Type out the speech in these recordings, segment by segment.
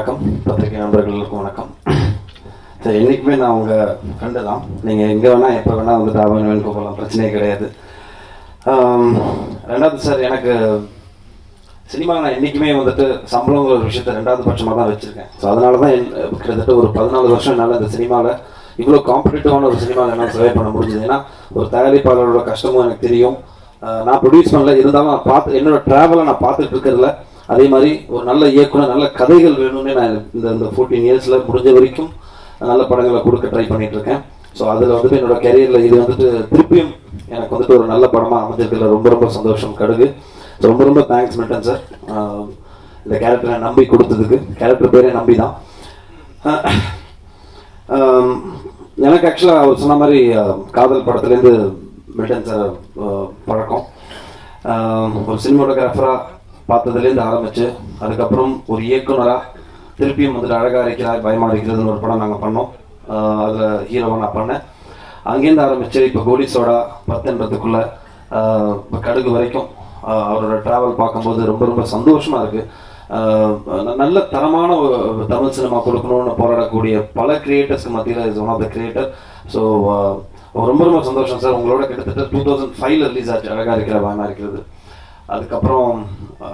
வணக்கம் பத்திரிகை நண்பர்களுக்கும் வணக்கம். சரி, என்றைக்குமே நான் உங்கள் ஃப்ரெண்டு தான். நீங்கள் எங்கே வேணால் எப்போ வேணால் வந்து தாவணி போகலாம், பிரச்சனையே கிடையாது. ரெண்டாவது சார், எனக்கு சினிமாவில் நான் என்றைக்குமே வந்துட்டு சம்பளங்கிற ஒரு விஷயத்த ரெண்டாவது பட்சமாக தான் வச்சுருக்கேன். ஸோ அதனால தான் கிட்டத்தட்ட ஒரு 14 வருஷம் என்னால் இந்த சினிமாவில் இவ்வளோ காம்படிட்டிவான ஒரு சினிமாவில் என்னால் சர்வே பண்ண முடிஞ்சது. ஏன்னா ஒரு தயாரிப்பாளரோட கஷ்டமும் எனக்கு தெரியும். நான் ப்ரொடியூஸ் பண்ணல, இருந்தாலும் நான் பார்த்து என்னோட ட்ராவலை நான் பார்த்துட்டு இருக்கிறதுல அதே மாதிரி ஒரு நல்ல இயக்குனர், நல்ல கதைகள் வேணும்னு நான் இந்த 14 இயர்ஸில் முடிஞ்ச வரைக்கும் நல்ல படங்களை கொடுக்க ட்ரை பண்ணிட்டு இருக்கேன். ஸோ அதில் வந்துட்டு என்னோட கெரியரில் இது வந்துட்டு திருப்பியும் எனக்கு வந்துட்டு ஒரு நல்ல படமாக அமைஞ்சிருக்கல ரொம்ப ரொம்ப சந்தோஷம். கடுகு. ஸோ ரொம்ப ரொம்ப தேங்க்ஸ் மில்டன் சார், இந்த கேரக்டரை நம்பி கொடுத்ததுக்கு. கேரக்டர் பேரே நம்பி தான். எனக்கு ஆக்சுவலாக அவர் சொன்ன மாதிரி காதல் படத்துலேருந்து மில்டன் சார் பழக்கம். ஒரு சினிமாட்டோகிராஃபராக பார்த்ததுலேருந்து ஆரம்பிச்சு அதுக்கப்புறம் ஒரு இயக்குனராக திருப்பியும் வந்துட்டு அழகாக இருக்கிறார் பயமாக இருக்கிறதுன்னு ஒரு படம் நாங்கள் பண்ணோம். அதில் ஹீரோவாக நான் பண்ணேன். அங்கேருந்து ஆரம்பித்து இப்போ கோலிசோடா 10ன்றதுக்குள்ளே இப்போ கடுகு வரைக்கும் அவரோட ட்ராவல் பார்க்கும்போது ரொம்ப ரொம்ப சந்தோஷமாக இருக்குது. நல்ல தரமான தமிழ் சினிமா கொடுக்கணும்னு போராடக்கூடிய பல கிரியேட்டர்ஸ்க்கு மத்தியில் is one of the creator. So ரொம்ப ரொம்ப சந்தோஷம் சார். உங்களோட கிட்டத்தட்ட 2005 ரிலீஸ் ஆச்சு அழகாக இருக்கிற பயமாக இருக்கிறது. அதுக்கப்புறம்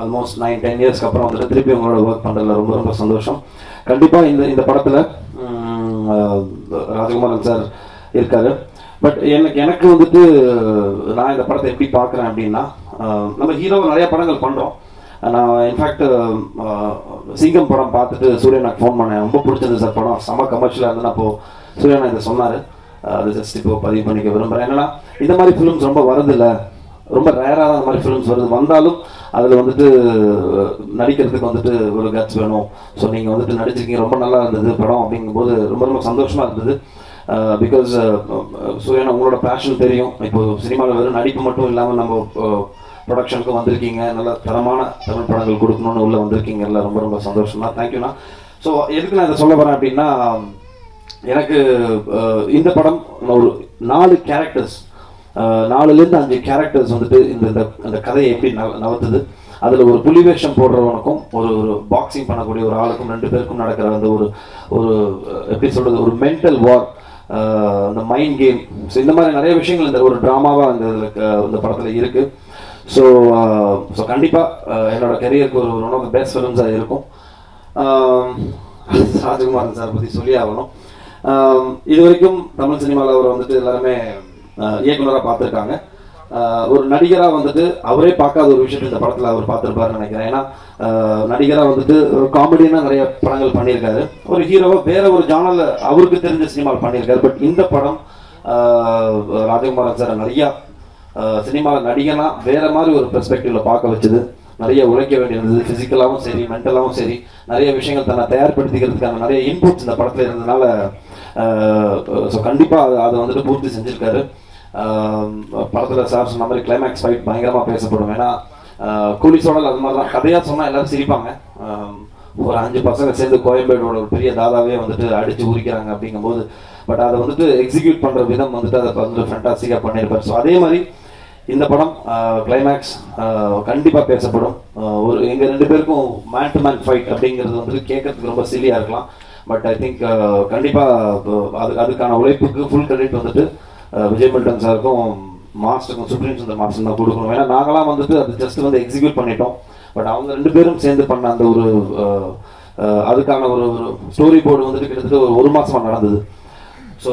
ஆல்மோஸ்ட் 9-10 இயர்ஸ்க்கு அப்புறம் வந்துட்டு திருப்பி உங்களோட ஒர்க் பண்ணுறதுல ரொம்ப ரொம்ப சந்தோஷம். கண்டிப்பாக இந்த படத்தில் ராஜகுமாரன் சார் இருக்காரு. பட் எனக்கு வந்துட்டு நான் இந்த படத்தை எப்படி பார்க்குறேன் அப்படின்னா, நம்ம ஹீரோவை நிறைய படங்கள் பண்ணுறோம். நான் இன்ஃபேக்ட் சிங்கம் படம் பார்த்துட்டு சூர்யா எனக்கு ஃபோன் பண்ணேன், ரொம்ப பிடிச்சது சார் படம், செம்ம கமர்ஷியலாக இருந்தது. அப்போது சூர்யா நான் இதை சொன்னார், அது ஜஸ்ட் இப்போ பதிவு பண்ணிக்க விரும்புகிறேன். என்னன்னா இந்த மாதிரி ஃபிலிம்ஸ் ரொம்ப வரதில்லை, ரொம்ப ரேராக தான் அந்த மாதிரி ஃபிலிம்ஸ் வருது. வந்தாலும் அதில் வந்துட்டு நடிக்கிறதுக்கு வந்துட்டு ஒரு கட்ஸ் வேணும். ஸோ நீங்கள் வந்துட்டு நடிச்சிருக்கீங்க, ரொம்ப நல்லா இருந்தது படம் அப்படிங்கும்போது ரொம்ப ரொம்ப சந்தோஷமாக இருந்தது. பிகாஸ் சூரியனா உங்களோட பேஷன் தெரியும். இப்போ சினிமாவில் வெறும் நடிப்பு மட்டும் இல்லாமல் நம்ம ப்ரொடக்ஷனுக்கும் வந்திருக்கீங்க, நல்ல தரமான தமிழ் படங்கள் கொடுக்கணும்னு உள்ளே வந்திருக்கீங்கல்ல, ரொம்ப ரொம்ப சந்தோஷம் தான். தேங்க்யூண்ணா. ஸோ எதுக்கு நான் இதை சொல்ல வரேன் அப்படின்னா, எனக்கு இந்த படம் ஒரு 4 கேரக்டர்ஸ், 4லேருந்து 5 கேரக்டர்ஸ் வந்துட்டு இந்த கதையை எப்படி நகர்த்துது. அதில் ஒரு புலி வேஷம் போடுறவனுக்கும் ஒரு பாக்ஸிங் பண்ணக்கூடிய ஒரு ஆளுக்கும் 2 பேருக்கும் நடக்கிற அந்த ஒரு எப்படி சொல்கிறது, ஒரு மென்டல் வார், அந்த மைண்ட் கேம். ஸோ இந்த மாதிரி நிறைய விஷயங்கள் இந்த ஒரு ட்ராமாவாக இந்த படத்தில் இருக்குது. ஸோ கண்டிப்பாக என்னோட கெரியருக்கு ஒரு ஒன் ஆஃப் த பெஸ்ட் ஃபிலிம்ஸாக இருக்கும். ராஜகுமாரன் சார் பற்றி சொல்லி ஆகணும். இது வரைக்கும் தமிழ் சினிமாவில் அவர் வந்துட்டு எல்லாருமே இயக்குனராக பார்த்துருக்காங்க. ஒரு நடிகராக வந்துட்டு அவரே பார்க்காத ஒரு விஷயத்தை இந்த படத்தில் அவர் பார்த்துருப்பாருன்னு நினைக்கிறேன். ஏன்னா நடிகராக வந்துட்டு ஒரு காமெடியாக நிறைய படங்கள் பண்ணியிருக்காரு. ஒரு ஹீரோவாக வேற ஒரு ஜானரில் அவருக்கு தெரிஞ்ச சினிமாவில் பண்ணியிருக்காரு. பட் இந்த படம் ராஜகுமாரன் சார் நிறையா சினிமாவில் நடிகனா வேற மாதிரி ஒரு பெர்ஸ்பெக்டிவ்ல பார்க்க வச்சுது. நிறைய உழைக்க வேண்டியிருந்தது, ஃபிசிக்கலாகவும் சரி மென்டலாகவும் சரி. நிறைய விஷயங்கள் தன்னை தயார்படுத்திக்கிறதுக்கான நிறைய இன்புட்ஸ் இந்த படத்தில் இருந்ததுனால ஸோ கண்டிப்பாக அதை வந்துட்டு பூர்த்தி செஞ்சுருக்காரு. படத்தில் சார் சொன்ன மாதிரி கிளைமேக்ஸ் ஃபைட் பயங்கரமாக பேசப்படும். ஏன்னா கூலிசோட அது மாதிரி தான் கதையாக சொன்னால் எல்லாரும் சிரிப்பாங்க. ஒரு 5 பசங்க சேர்ந்து கோயம்பேடோட ஒரு பெரிய தாதாவே வந்துட்டு அடித்து உரிக்கிறாங்க அப்படிங்கும்போது, பட் அதை வந்துட்டு எக்ஸிக்யூட் பண்ணுற விதம் வந்துட்டு அதை வந்துட்டு ஃபேண்டாஸ்டிக்காக பண்ணியிருப்பார். ஸோ அதே மாதிரி இந்த படம் கிளைமேக்ஸ் கண்டிப்பாக பேசப்படும். ஒரு எங்கள் 2 பேருக்கும் மேன் டு மேன் ஃபைட் அப்படிங்கிறது வந்துட்டு கேட்கறதுக்கு ரொம்ப சில்லியாக இருக்கலாம். பட் ஐ திங்க் கண்டிப்பாக அதுக்கான உழைப்புக்கு ஃபுல் கிரெடிட் வந்துட்டு விஜய் மில்டன் சாருக்கும் மாஸ்டருக்கும் சுப்ரீம் சுந்தர் மாஸ்டர் தான் கொடுக்கணும். ஏன்னா நாங்களாம் வந்துட்டு அது ஜஸ்ட் வந்து எக்ஸிக்யூட் பண்ணிட்டோம். பட் அவங்க 2 பேரும் சேர்ந்து பண்ண அந்த ஒரு அதுக்கான ஒரு ஸ்டோரி போர்டு வந்துட்டு கிட்டத்தட்ட ஒரு மாதமாக நடந்தது. So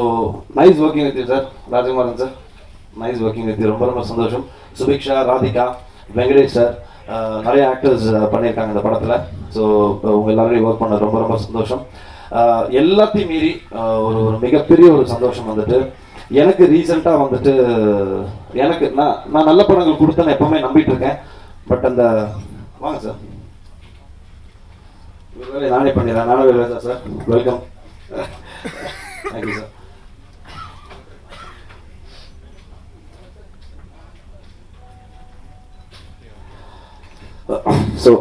nice working with you sir, Rajakumaran sir. Nice working with you, ரொம்ப ரொம்ப சந்தோஷம். சுபிக்ஷா, ராதிகா, வெங்கடேஷ் சார், நிறைய ஆக்டர்ஸ் பண்ணியிருக்காங்க இந்த படத்தில். ஸோ உங்கள் எல்லாரையும் ஒர்க் பண்ண ரொம்ப ரொம்ப சந்தோஷம். எல்லாத்தையும் மீறி ஒரு மிகப்பெரிய ஒரு சந்தோஷம் வந்துட்டு எனக்கு ரீசெண்டாக வந்துட்டு எனக்கு நான் நல்ல படங்கள் கொடுத்தேன்னு எப்பவுமே நம்பிட்டு இருக்கேன். பட் அந்த வாங்க சார், வேலையை நானே பண்ணிடுறேன். நானே வேலை சார். வெல்கம். Thank you sir. ஸோ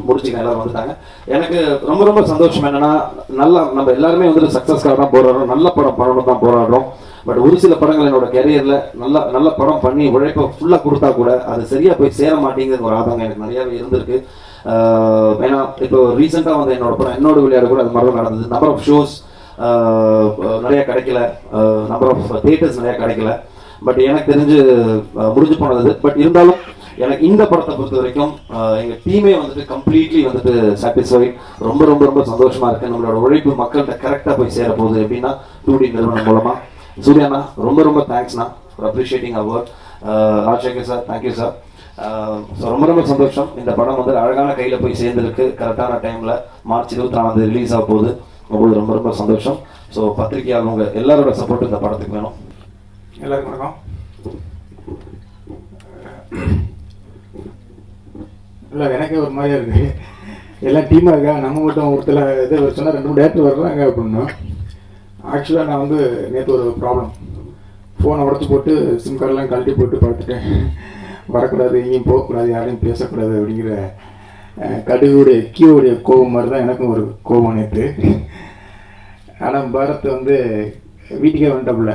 முடிச்சுக்க எல்லாரும் வந்துட்டாங்க. எனக்கு ரொம்ப ரொம்ப சந்தோஷம் என்னன்னா, நல்லா நம்ம எல்லாருமே வந்துட்டு சக்ஸஸ்க்காக தான் போராடுறோம், நல்ல படம் பண்ணணும் தான் போராடுறோம். பட் ஒரு சில படங்கள் என்னோட கெரியர்ல நல்ல படம் பண்ணி உழைப்பை ஃபுல்லாக கொடுத்தா கூட அது சரியா போய் சேர மாட்டேங்குது ஒரு ஆதங்கம் எனக்கு நிறையாவே இருந்திருக்கு. ஏன்னா இப்போ ரீசெண்டாக வந்து என்னோட படம் என்னோட விளையாட கூட அது மாதிரி தான் நடந்தது. நம்பர் ஆஃப் ஷோஸ் நிறைய கிடைக்கல, நம்பர் ஆஃப் தியேட்டர்ஸ் நிறைய கிடைக்கல. பட் எனக்கு தெரிஞ்சு முடிஞ்சு போனது. பட் இருந்தாலும் எனக்கு இந்த படத்தை பொறுத்த வரைக்கும் எங்கள் டீமே வந்துட்டு கம்ப்ளீட்லி வந்துட்டு சாட்டிஸ்ஃபைட். ரொம்ப ரொம்ப ரொம்ப சந்தோஷமா இருக்கு. நம்மளோட உழைப்பு மக்கள்கிட்ட கரெக்டாக போய் சேர போகுது எப்படின்னா 2D நிறுவனம் மூலமா. சூர்யாண்ணா ரொம்ப ரொம்ப தேங்க்ஸ்ண்ணா ஃபார் அப்ரிஷியேட்டிங் அவர். Rajasekar sir thank you sir. So ரொம்ப ரொம்ப சந்தோஷம். இந்த படம் வந்து அழகான கையில் போய் சேர்ந்துருக்கு. கரெக்டான டைமில் மார்ச் 24 ரிலீஸ் ஆக போகுது. உங்களுக்கு ரொம்ப ரொம்ப சந்தோஷம். ஸோ பத்திரிகையாளவங்க எல்லாரோட சப்போர்ட் இந்த படத்துக்கு வேணும். எல்லாருக்கும் வணக்கம். இல்லை எனக்கே ஒரு மாதிரியா இருக்கு. எல்லாம் டீமாக இருக்கா, நம்ம மட்டும் ஒருத்தர் இது சொன்னால் 2 டேரக்டர் வர்றாங்க அப்படின்னா. ஆக்சுவலாக நான் வந்து நேற்று ஒரு ப்ராப்ளம், ஃபோனை உடச்சி போட்டு சிம் கார்டெலாம் கழட்டி போட்டு பார்த்துட்டேன். வரக்கூடாது, எங்கேயும் போகக்கூடாது, யாரையும் பேசக்கூடாது அப்படிங்கிற கடுகுடைய கீவுடைய கோபம் மாதிரி தான் எனக்கும் ஒரு கோபம் நேற்று. ஆனால் பாரத் வந்து வீட்டுக்கே வந்துட்டப்பில்ல.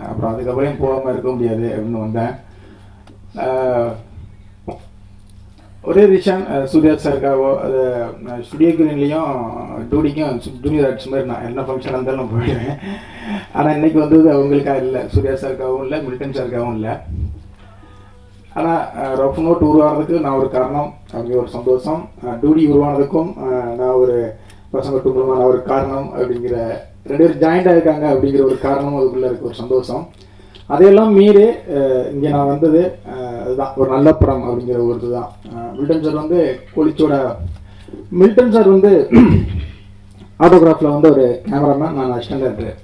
அப்புறம் அதுக்கப்புறம் போகாமல் இருக்க முடியாது அப்படின்னு வந்தேன். ஒரே விஷயம், சூர்யா சாருக்காவோ அது ஸ்டுடியோ கிரீன்லேயும் டூடிக்கும் ஜூனியர் ஆர்ட்ஸ் மாதிரி நான் என்ன ஃபங்க்ஷன் இருந்தாலும் நான் போயிடுவேன். ஆனால் இன்றைக்கி வந்தது அவங்களுக்காக இல்லை, சூர்யா சாருக்காகவும் இல்லை, மில்டன் சாருக்காகவும் இல்லை. ஆனால் ரஃப் நோட் உருவானதுக்கு நான் ஒரு காரணம், அவங்க ஒரு சந்தோஷம். டூடி உருவானதுக்கும் நான் ஒரு பசங்க குடும்பமாக நான் ஒரு காரணம் அப்படிங்கிற 2 பேர் ஜாயிண்டாக இருக்காங்க அப்படிங்கிற ஒரு காரணம் அதுக்குள்ளே இருக்க ஒரு சந்தோஷம். அதையெல்லாம் மீறி இங்கே நான் வந்தது அதுதான் ஒரு நல்ல படம் அப்படிங்கிற ஒரு இதுதான். மில்டன் சார் வந்து கொலிச்சோட மில்டன் சார் வந்து ஆட்டோகிராஃபில் வந்து ஒரு கேமராமேன், நான் அசிஸ்டன்ட் டேரக்டர்.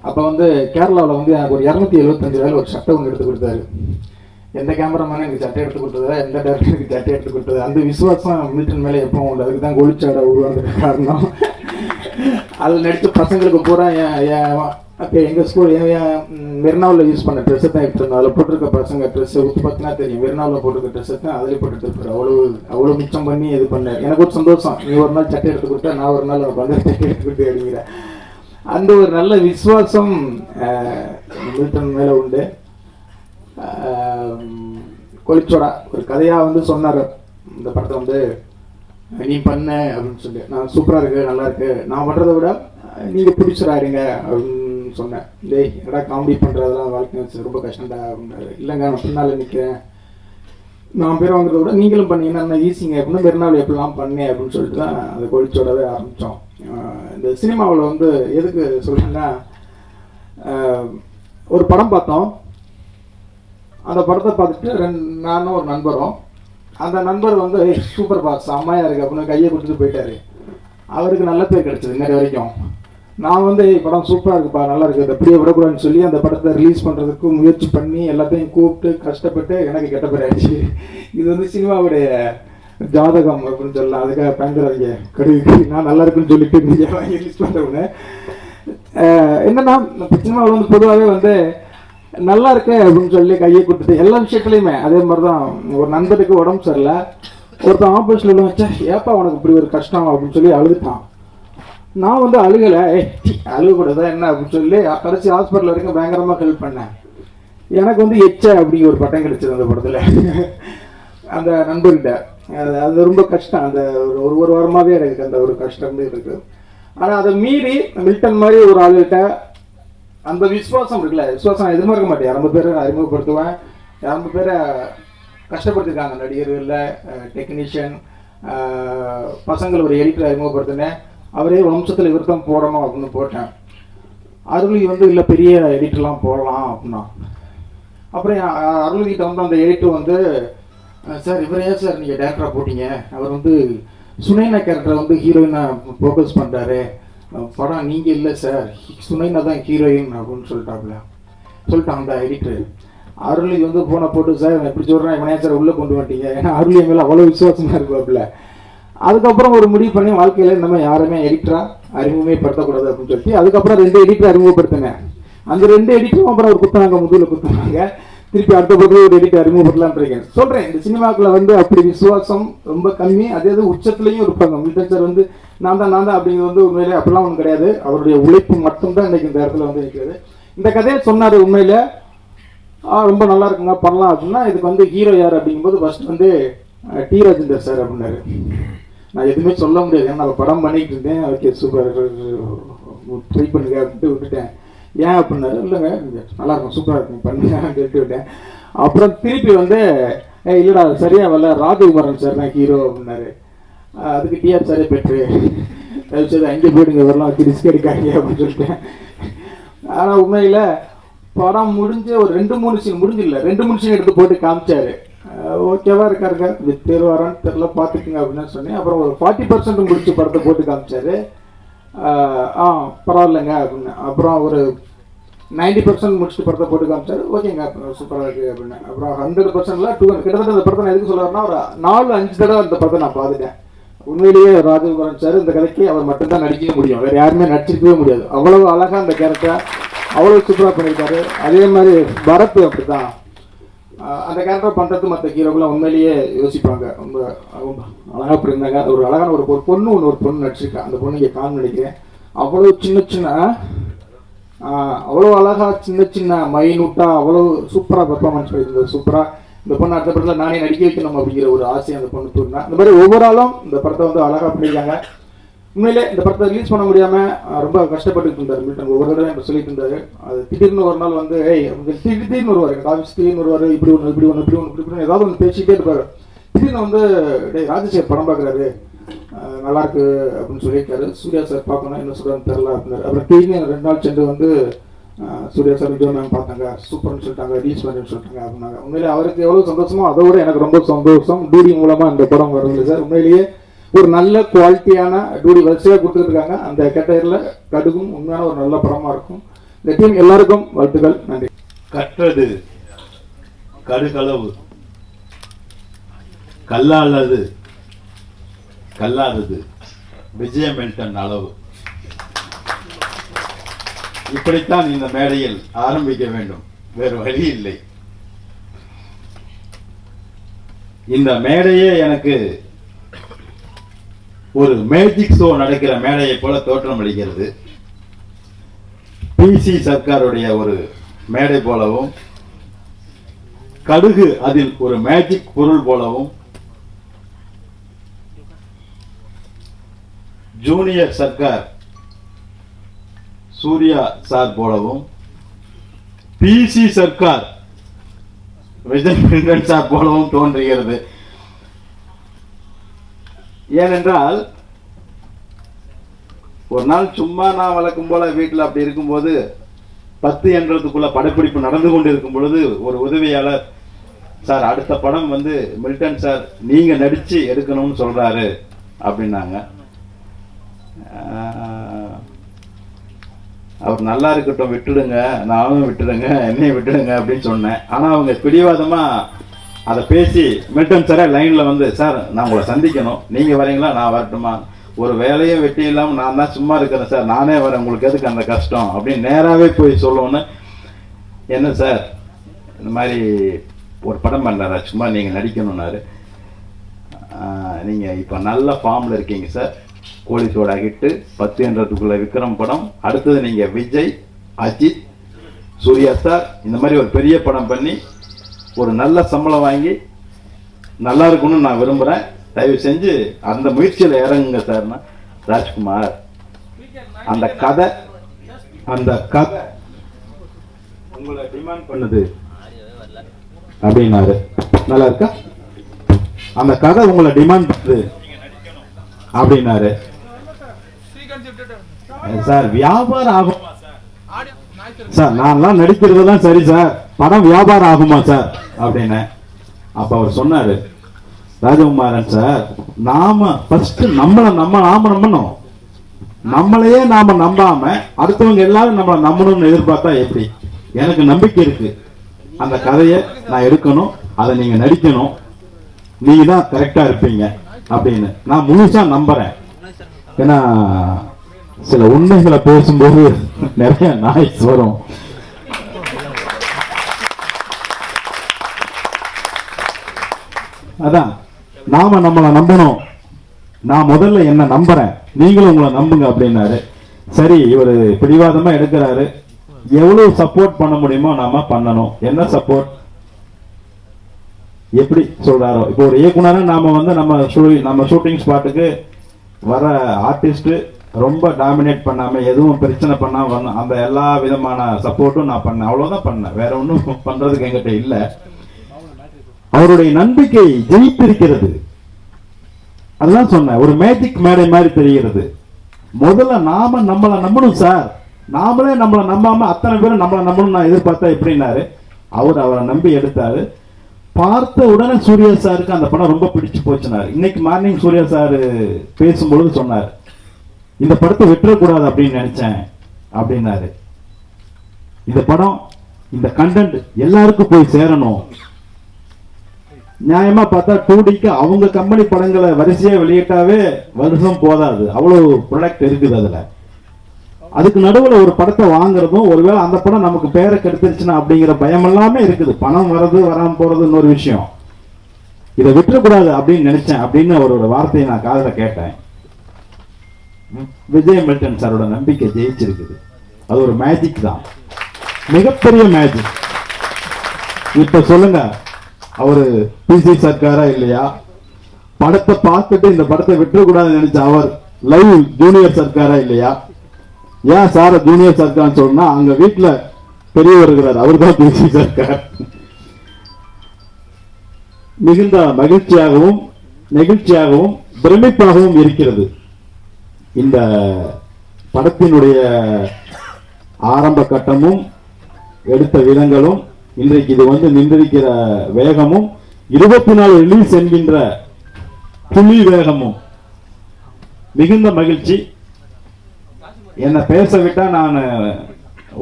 அப்போ வந்து கேரளாவில் வந்து எனக்கு ஒரு 275 ஒரு சட்டை ஒன்று எடுத்து கொடுத்தாரு. எந்த கேமராமேனும் எனக்கு சட்டை எடுத்து கொடுத்ததா, எந்த டேரக்டருக்கு சட்டை எடுத்து கொடுத்தது, அந்த விசுவாசம் மில்டன் மேலே எப்பவும் உண்டு. அதுக்கு தான் கொலிச்சோட உருவானதுக்கு காரணம். அதில் நடித்த பசங்களுக்கு பூரா அப்போ எங்கள் ஸ்கூல் மெரினாவில் யூஸ் பண்ண ட்ரெஸ்ஸை தான் எடுத்துருந்தோம். அதில் போட்டிருக்க பசங்க ட்ரெஸ்ஸை ஊற்றி பார்த்தினா தெரியும், மெரினாவில் போட்டிருக்க ட்ரெஸ்ஸை தான் அதில் போட்டுருப்பாரு. அவ்வளோ மிச்சம் பண்ணி இது பண்ணார். எனக்கு ஒரு சந்தோஷம், நீ ஒரு நாள் சட்டை எடுத்து கொடுத்தா நான் ஒரு நாள் வந்து சட்டை எடுத்து கொடுத்து அப்படிங்கிற அந்த ஒரு நல்ல விசுவாசம் மில்டன் மேலே உண்டு. கொலிச்சோடா ஒரு கதையாக வந்து சொன்னார், இந்த படத்தை வந்து நீ பண்ண அப்படின்னு சொல்லி. நான் சூப்பராக இருக்குது, நல்லா இருக்குது, நான் பண்ணுறதை விட நீங்கள் பிடிச்சிடாருங்க அப்படின்னு சொன்னேன். டேய் எடா காமெடி பண்ணுறதெல்லாம் வாழ்க்கை வச்சு ரொம்ப கஷ்டம்டா அப்படின்னாரு. இல்லைங்க நான் பின்னால் நிற்கிறேன், நான் பேர் வாங்குறத விட நீங்களும் பண்ணீங்கன்னா நான் ஈஸிங்க அப்படின்னு மெரினாவில் எப்படிலாம் பண்ணேன் அப்படின்னு சொல்லிட்டு தான் அந்த கொலிச்சோடவே ஆரம்பித்தோம். இந்த சினிமாவில் வந்து எதுக்கு சொல்லுங்கன்னா, ஒரு படம் பார்த்தோம், அந்த படத்தை பார்த்துட்டு நானும் ஒரு நண்பரும், அந்த நண்பர் வந்து சூப்பர் பாஸ் அம்மாயா இருக்கு அப்படின்னு கையை கொடுத்துட்டு போயிட்டாரு. அவருக்கு நல்ல பேர் கிடைச்சது இன்னைக்கு வரைக்கும். நான் வந்து படம் சூப்பராக இருக்குப்பா, நல்லா இருக்குது, அதை அப்படியே விடக்கூடாதுன்னு சொல்லி அந்த படத்தை ரிலீஸ் பண்ணுறதுக்கு முயற்சி பண்ணி எல்லாத்தையும் கூப்பிட்டு கஷ்டப்பட்டு எனக்கு கெட்ட பேர் ஆயிடுச்சு. இது வந்து சினிமாவுடைய ஜாதகம் அப்படின்னு சொல்லலாம். அதுக்காக பயந்துறாங்க கடுகு நான் நல்லா இருக்குன்னு சொல்லிட்டு நீங்கள் வாங்கி ரிலீஸ் பண்ணுறவங்க. என்னன்னா சினிமாவில் வந்து பொதுவாகவே வந்து நல்லா இருக்கு அப்படின்னு சொல்லி கையை கொடுத்துட்டு எல்லா விஷயத்துலையுமே அதே மாதிரி தான். ஒரு நண்பருக்கு உடம்பு சரியில்லை, ஒருத்தன் ஆப்போசிட்ல வச்சா ஏப்பா உனக்கு இப்படி ஒரு கஷ்டம் அப்படின்னு சொல்லி அழுதுட்டான். நான் வந்து அழுகலை, அழுகக்கூடாதா என்ன அப்படின்னு சொல்லி கடைசி ஹாஸ்பிட்டல் வரைக்கும் பயங்கரமாக ஹெல்ப் பண்ணேன். எனக்கு வந்து அப்படிங்கிற ஒரு பட்டம் கிடைச்சது அந்த படத்தில் அந்த நண்பர்கிட்ட. அது ரொம்ப கஷ்டம், அந்த ஒரு வாரமாகவே எனக்கு அந்த ஒரு கஷ்டம் இருக்குது. ஆனால் அதை மீறி மில்டன் மாதிரி ஒரு ஆளுகிட்ட அந்த விசுவாசம் இருக்குல்ல, விசுவாசம் எதுவுமே இருக்க மாட்டேன். 2 பேரை அறிமுகப்படுத்துவேன், 2 பேரை கஷ்டப்படுத்திருக்காங்க நடிகர்களில், டெக்னீஷியன் பசங்களை ஒரு எடிட்டர் அறிமுகப்படுத்தினேன். அவரே வம்சத்தில் விருத்தம் போடணும் அப்படின்னு போட்டேன். அருள்கி வந்து இல்லை பெரிய எடிட்டர்லாம் போடலாம் அப்படின்னா. அப்புறம் அருள்கிட்ட வந்து அந்த எடிட்டர் வந்து, சார் இவரே சார் நீங்கள் டேரக்டராக போட்டீங்க, அவர் வந்து சுனைனா கேரக்டரை வந்து ஹீரோயினாக ஃபோக்கஸ் பண்ணுறாரு, படம் நீங்கள் இல்லை சார், சுனைனா தான் ஹீரோயின் அப்படின்னு சொல்லிட்டாங்க அந்த எடிட்டர். அருளி வந்து ஃபோனை போட்டு, சார் எப்படி சொல்கிறேன் இவனே சார் உள்ளே கொண்டு வந்துட்டீங்க, ஏன்னா அருளி மேலே அவ்வளோ விசுவாசமாக இருக்குவாப்புல. அதுக்கப்புறம் ஒரு முடிவு பண்ணி வாழ்க்கையில் இந்த மாதிரி யாருமே எடிட்டராக அறிமுகமே படுத்தக்கூடாது அப்படின்னு சொல்லிட்டு அதுக்கப்புறம் 2 எடிட்டர் அறிமுகப்படுத்தினேன். அந்த 2 எடிட்டரும் அப்புறம் ஒரு குத்துனாங்க, முதுகில் குத்துனாங்க. திருப்பி அடுத்த படத்தில் ஒரு எடிட்டர் அறிமுகப்படுத்தலான் இருக்கேன். சொல்கிறேன், இந்த சினிமாக்குள்ள வந்து அப்படி விசுவாசம் ரொம்ப கம்மி. அதே உச்சத்துலையும் இருப்பாங்க. மில்டன் சார் வந்து நான் தான் அப்படிங்கிறது வந்து உண்மையிலே அப்படிலாம் ஒன்றும் கிடையாது. அவருடைய உழைப்பு மட்டும்தான் இன்றைக்கி இந்த இடத்துல வந்து நிற்கிறது. இந்த கதையை சொன்னார் உண்மையில் ரொம்ப நல்லா இருக்குங்க பண்ணலாம் அப்படின்னா. இதுக்கு வந்து ஹீரோ யார் அப்படிங்கும்போது ஃபர்ஸ்ட் வந்து டி ராஜேந்தர் சார் அப்படின்னாரு. நான் எதுவுமே சொல்ல முடியாது, ஏன்னா நான் படம் பண்ணிட்டு இருந்தேன். ஓகே சூப்பர், ட்ரை பண்ணுங்க அப்படின்ட்டு விட்டுட்டேன். ஏன் அப்படின்னாரு, இல்லைங்க நல்லா இருக்கும், சூப்பராக இருக்கும், பண்ணுங்க சொல்லிட்டு விட்டேன். அப்புறம் திருப்பி வந்து இல்லைடா சரியா வரல, ராஜகுமாரன் சார் தான் ஹீரோ அப்படின்னாரு. அதுக்கு டிஆர் சாரே பெற்று தயவுசெய்து அங்கே போயிடுங்க, வரலாம் ரிஸ்க் எடுக்காங்க அப்படின்னு சொல்லிட்டேன். ஆனால் உண்மையில் படம் முடிஞ்சு ஒரு 2-3 சீன் முடிஞ்சில்ல, 2-3 சீன் எடுத்து போட்டு காமிச்சாரு. ஓகேவா இருக்காருங்க, பேர் வரான்னு தெரில, பார்த்துக்குங்க அப்படின்னு சொன்னேன். அப்புறம் ஒரு 40% முடிச்சு படத்தை போட்டு காமிச்சாரு. பரவாயில்லைங்க அப்படின்னு. அப்புறம் ஒரு 90% முடிச்சுட்டு படத்தை போட்டு காமிச்சாரு. ஓகேங்க சூப்பராக இருக்குது அப்படின்னு. அப்புறம் 100%ல 200 கிட்டத்தட்ட இந்த படத்தை நான் எதுக்கு சொல்லுவாருன்னா, ஒரு 4-5 தடவை இந்த படத்தை நான் பார்த்துட்டேன். உண்மையிலேயே ராஜகுமாரன் சார் இந்த கதைக்கு அவர் மட்டும்தான் நடிக்கவே முடியும், வேறு யாருமே நடிச்சிருக்கவே முடியாது. அவ்வளவு அழகாக அந்த கேரக்டர் அவ்வளோ சூப்பராக பண்ணியிருக்காரு. அதே மாதிரி பரத் அப்படி தான் அந்த கேரக்டர் பண்ணுறது மற்ற ஹீரோக்கெல்லாம் உண்மையிலேயே யோசிப்பாங்க. ரொம்ப அழகாக பண்ணியிருந்தாங்க. ஒரு அழகான ஒரு பொண்ணு நடிச்சிருக்கா. அந்த பொண்ணு இங்கே காண் நினைக்கிறேன். அவ்வளோ சின்ன அவ்வளோ அழகாக சின்ன மைனூட்டாக அவ்வளோ சூப்பராக பெர்ஃபார்மன்ஸ் பண்ணியிருந்தது. சூப்பராக இந்த பொண்ணு அடுத்த படத்தில் நானே நடிக்க வைக்கணும் அப்படிங்கிற ஒரு ஆசை அந்த பொண்ணு தூண்டினா. இந்த மாதிரி ஓவராலும் இந்த படத்தை வந்து அழகாக பண்ணியிருக்காங்க. உண்மையிலே இந்த படத்தை ரிலீஸ் பண்ண முடியாமல் ரொம்ப கஷ்டப்பட்டு இருந்தார் மில்டன். ஒவ்வொரு தடவை எனக்கு சொல்லிட்டு இருந்தாரு. அது திடீர்னு ஒரு நாள் வந்து திடீர்னு வருவார், எனக்கு ஆஃபீஸ் திடீர்னு வருவார். இப்படி ஒன்று ஏதாவது ஒன்று பேசிக்கிட்டே இருப்பார். திடீர்னு வந்து ராஜசேகர் படம் பார்க்குறாரு, நல்லா இருக்கு அப்படின்னு சொல்லியிருக்காரு. சூர்யா சார் பார்க்கணும், என்ன சொல்கிறான்னு தெரில அப்படின்னாரு. அப்புறம் திடீர்னு 2 நாள் சென்று வந்து சூர்யா சார் விஜய் மேம் பார்த்தாங்க, சூப்பர்னு சொல்லிட்டாங்க, ரீச் பண்ணுன்னு சொல்லிட்டாங்க அப்படின்னாங்க. உண்மையிலே அவருக்கு எவ்வளோ சந்தோஷமோ அதை விட எனக்கு ரொம்ப சந்தோஷம். டூடி மூலமாக இந்த படம் வருது சார். உண்மையிலேயே ஒரு நல்ல குவாலிட்டியான டூடி வரிசையாக கொடுத்துருக்காங்க. அந்த கேட்டகரியில் கடுகும் உண்மையான ஒரு நல்ல படமாக இருக்கும். இந்த டீம் எல்லாருக்கும் வாழ்த்துக்கள், நன்றி. கற்றது கடுகளவு, கல்லாதது விஜய மில்டன் அளவு. இப்படித்தான் இந்த மேடையில் ஆரம்பிக்க வேண்டும், வேறு வழி இல்லை. இந்த மேடையே எனக்கு ஒரு மேஜிக் ஷோ நடக்கிற மேடையை போல தோற்றம் அளிக்கிறது. பிசி சர்க்காருடைய ஒரு மேடை போலவும், கடுகு அதில் ஒரு மேஜிக் பொருள் போலவும், ஜூனியர் சர்க்கார் சூர்யா சார் போலவும், பிசி சர்க்கார் விஜய் மில்டன் சார் போலவும் தோன்றுகிறது. ஏனென்றால் ஒரு நாள் சும்மா நான் வழக்கம் போல வீட்டில் அப்படி இருக்கும்போது 10 என்றதுக்குள்ள படப்பிடிப்பு நடந்து கொண்டு இருக்கும் பொழுது ஒரு உதவியாளர், சார் அடுத்த படம் வந்து மில்டன் சார் நீங்க நடிச்சு எடுக்கணும்னு சொல்றாரு அப்படின்னாங்க. அவர் நல்லா இருக்கட்டும், விட்டுடுங்க, நானும் விட்டுடுங்க, என்னையும் விட்டுடுங்க அப்படின்னு சொன்னேன். ஆனா அவங்க பிடிவாதமா அதை பேசி மில்டன் சாரே லைன்ல வந்து, சார் நான் உங்களை சந்திக்கணும், நீங்க வரீங்களா நான் வரட்டுமா, ஒரு வேலையும் வெட்டி இல்லாமல் நான் தான் சும்மா இருக்கிறேன் சார், நானே வரேன், உங்களுக்கு எதுக்கு அந்த கஷ்டம் அப்படின்னு நேராகவே போய் சொல்லுவோன்னு. என்ன சார் இந்த மாதிரி ஒரு படம் பண்ணாரா, சும்மா நீங்கள் நடிக்கணும்னாரு. நீங்கள் இப்போ நல்ல ஃபார்மில் இருக்கீங்க சார், கோலிசோட ஹிட்டு, 10 என்றதுக்குள்ள விக்ரம் படம், அடுத்தது நீங்கள் விஜய், அஜித், சூர்யா சார் இந்த மாதிரி ஒரு பெரிய படம் பண்ணி ஒரு நல்ல சம்பளம் வாங்கி நல்லா இருக்கணும்னு நான் விரும்புகிறேன், தயவு செஞ்சு அந்த முயற்சியில் இறங்குங்க சார்னா. ராஜ்குமார் அந்த கதை உங்களை டிமாண்ட் பண்ணுது அப்படின்னாரு. நல்லா இருக்கா? அந்த கதை உங்களை டிமாண்ட் பண்ணுது அப்படின்னாரு. சார் வியாபாரம் ஆகுமா சார், நான்லாம் நடிக்கிறதெல்லாம் சரி சார், படம் வியாபாரம் ஆகுமா சார் அப்படின்னு. அப்ப அவர் சொன்னாரு, ராஜகுமாரன் சார், நாம ஃபர்ஸ்ட் நாம நம்பணும், நம்மளையே நாம நம்பாம அடுத்தவங்க எல்லாரும் நம்மளை நம்பணும்னு எதிர்பார்த்தா எப்படி? எனக்கு நம்பிக்கை இருக்கு, அந்த கதையை நான் எடுக்கணும், அதை நீங்க நடிக்கணும், நீங்க தான் கரெக்டா இருப்பீங்க அப்படின்னு நான் முழுசா நம்புறேன். ஏன்னா சில உண்மைகளை பேசும்போது நிறைய நாய்ஸ் வரும். அதான் நாம நம்மளை நம்பணும், நான் முதல்ல என்ன நம்புறேன், நீங்களும் உங்களை நம்புங்க அப்படின்னாரு. சரி, இவர் பிடிவாதமா எடுக்கிறாரு, எவ்வளவு சப்போர்ட் பண்ண முடியுமோ நாம பண்ணணும். என்ன சப்போர்ட்? எப்படி சொல்றாரோ. இப்போ ஒரு இயக்குனரா நாம வந்து நம்ம ஷூட்டிங் ஸ்பாட்டுக்கு வர ஆர்டிஸ்ட் ரொம்ப டாமினேட் பண்ணாம எதுவும் பிரச்சனை பண்ணாம அந்த எல்லா விதமான சப்போர்ட்டும் நான் பண்ணேன். அவ்வளவுதான் பண்ணேன், வேற ஒன்றும் பண்றதுக்கு என்கிட்ட இல்ல. அவருடைய நம்பிக்கை ஜெயித்திருக்கிறது. அதுதான் சொன்னேன், ஒரு மேஜிக் மேடை மாதிரி தெரிகிறது. முதல்ல நாம நம்மளை நம்பணும் சார். நாமளே நம்மளை நம்பாம அத்தனை பேரும் நம்மளை நம்பணும் நான் எதிர்பார்த்தா எப்படின்னாரு. அவரை நம்பி எடுத்தாரு. பார்த்த உடனே சூர்யா சாருக்கு அந்த படம் ரொம்ப பிடிச்சு போச்சுனாரு. இன்னைக்கு மார்னிங் சூர்யா சார் பேசும்பொழுது சொன்னார், இந்த படத்தை விட்டுறக்கூடாது அப்படின்னு நினைச்சேன் அப்படின்னாரு. இந்த படம், இந்த கண்டென்ட் எல்லாருக்கும் போய் சேரணும். நியாயமா பார்த்தா 2Dக்கு அவங்க கம்பெனி படங்களை வரிசையா வெளியிட்டாவே வருஷம் போதாது, அவ்வளவு ப்ராடக்ட் இருக்குது அதுல. அதுக்கு நடுவுல ஒரு படத்தை வாங்குறதும், ஒருவேளை அந்த படம் நமக்கு பேரை கெடுத்துருச்சுன்னா அப்படிங்கிற பயம் எல்லாமே இருக்குது. பணம் வர்றது வராம போறது இன்னொரு விஷயம். இதை விட்டுறக்கூடாது அப்படின்னு நினைச்சேன் அப்படின்னு அவரோட வார்த்தையை நான் காதுல கேட்டேன். விஜய் மில்டன் சாரோட நம்பிக்கை ஜெயிச்சிருக்குது. அது ஒரு மேஜிக் தான், மிகப்பெரிய மேஜிக். இப்ப சொல்லுங்க, அவரு பிசி சர்க்காரா இல்லையா? படத்தை பார்த்துட்டு இந்த படத்தை விட்டுறக்கூடாதுன்னு நினைச்ச அவர் லைவ் ஜூனியர் சர்க்காரா இல்லையா? ஏன் சார ஜூனியர் சர்க்கார்னு சொன்னா, அங்க வீட்டுல பெரியவர் இருக்கிறார், அவர் தான் பிசி சர்க்கார். மிகுந்த மகிழ்ச்சியாகவும் நெகிழ்ச்சியாகவும் பிரமிப்பாகவும் இருக்கிறது இந்த படத்தினுடைய ஆரம்ப கட்டமும் எடுத்த விதங்களும், இன்றைக்கு இது வந்து நின்றிருக்கிற வேகமும், 24 ரிலீஸ் என்கின்ற புலி வேகமும் மிகுந்த மகிழ்ச்சி. என்ன பேச விட்டா நான்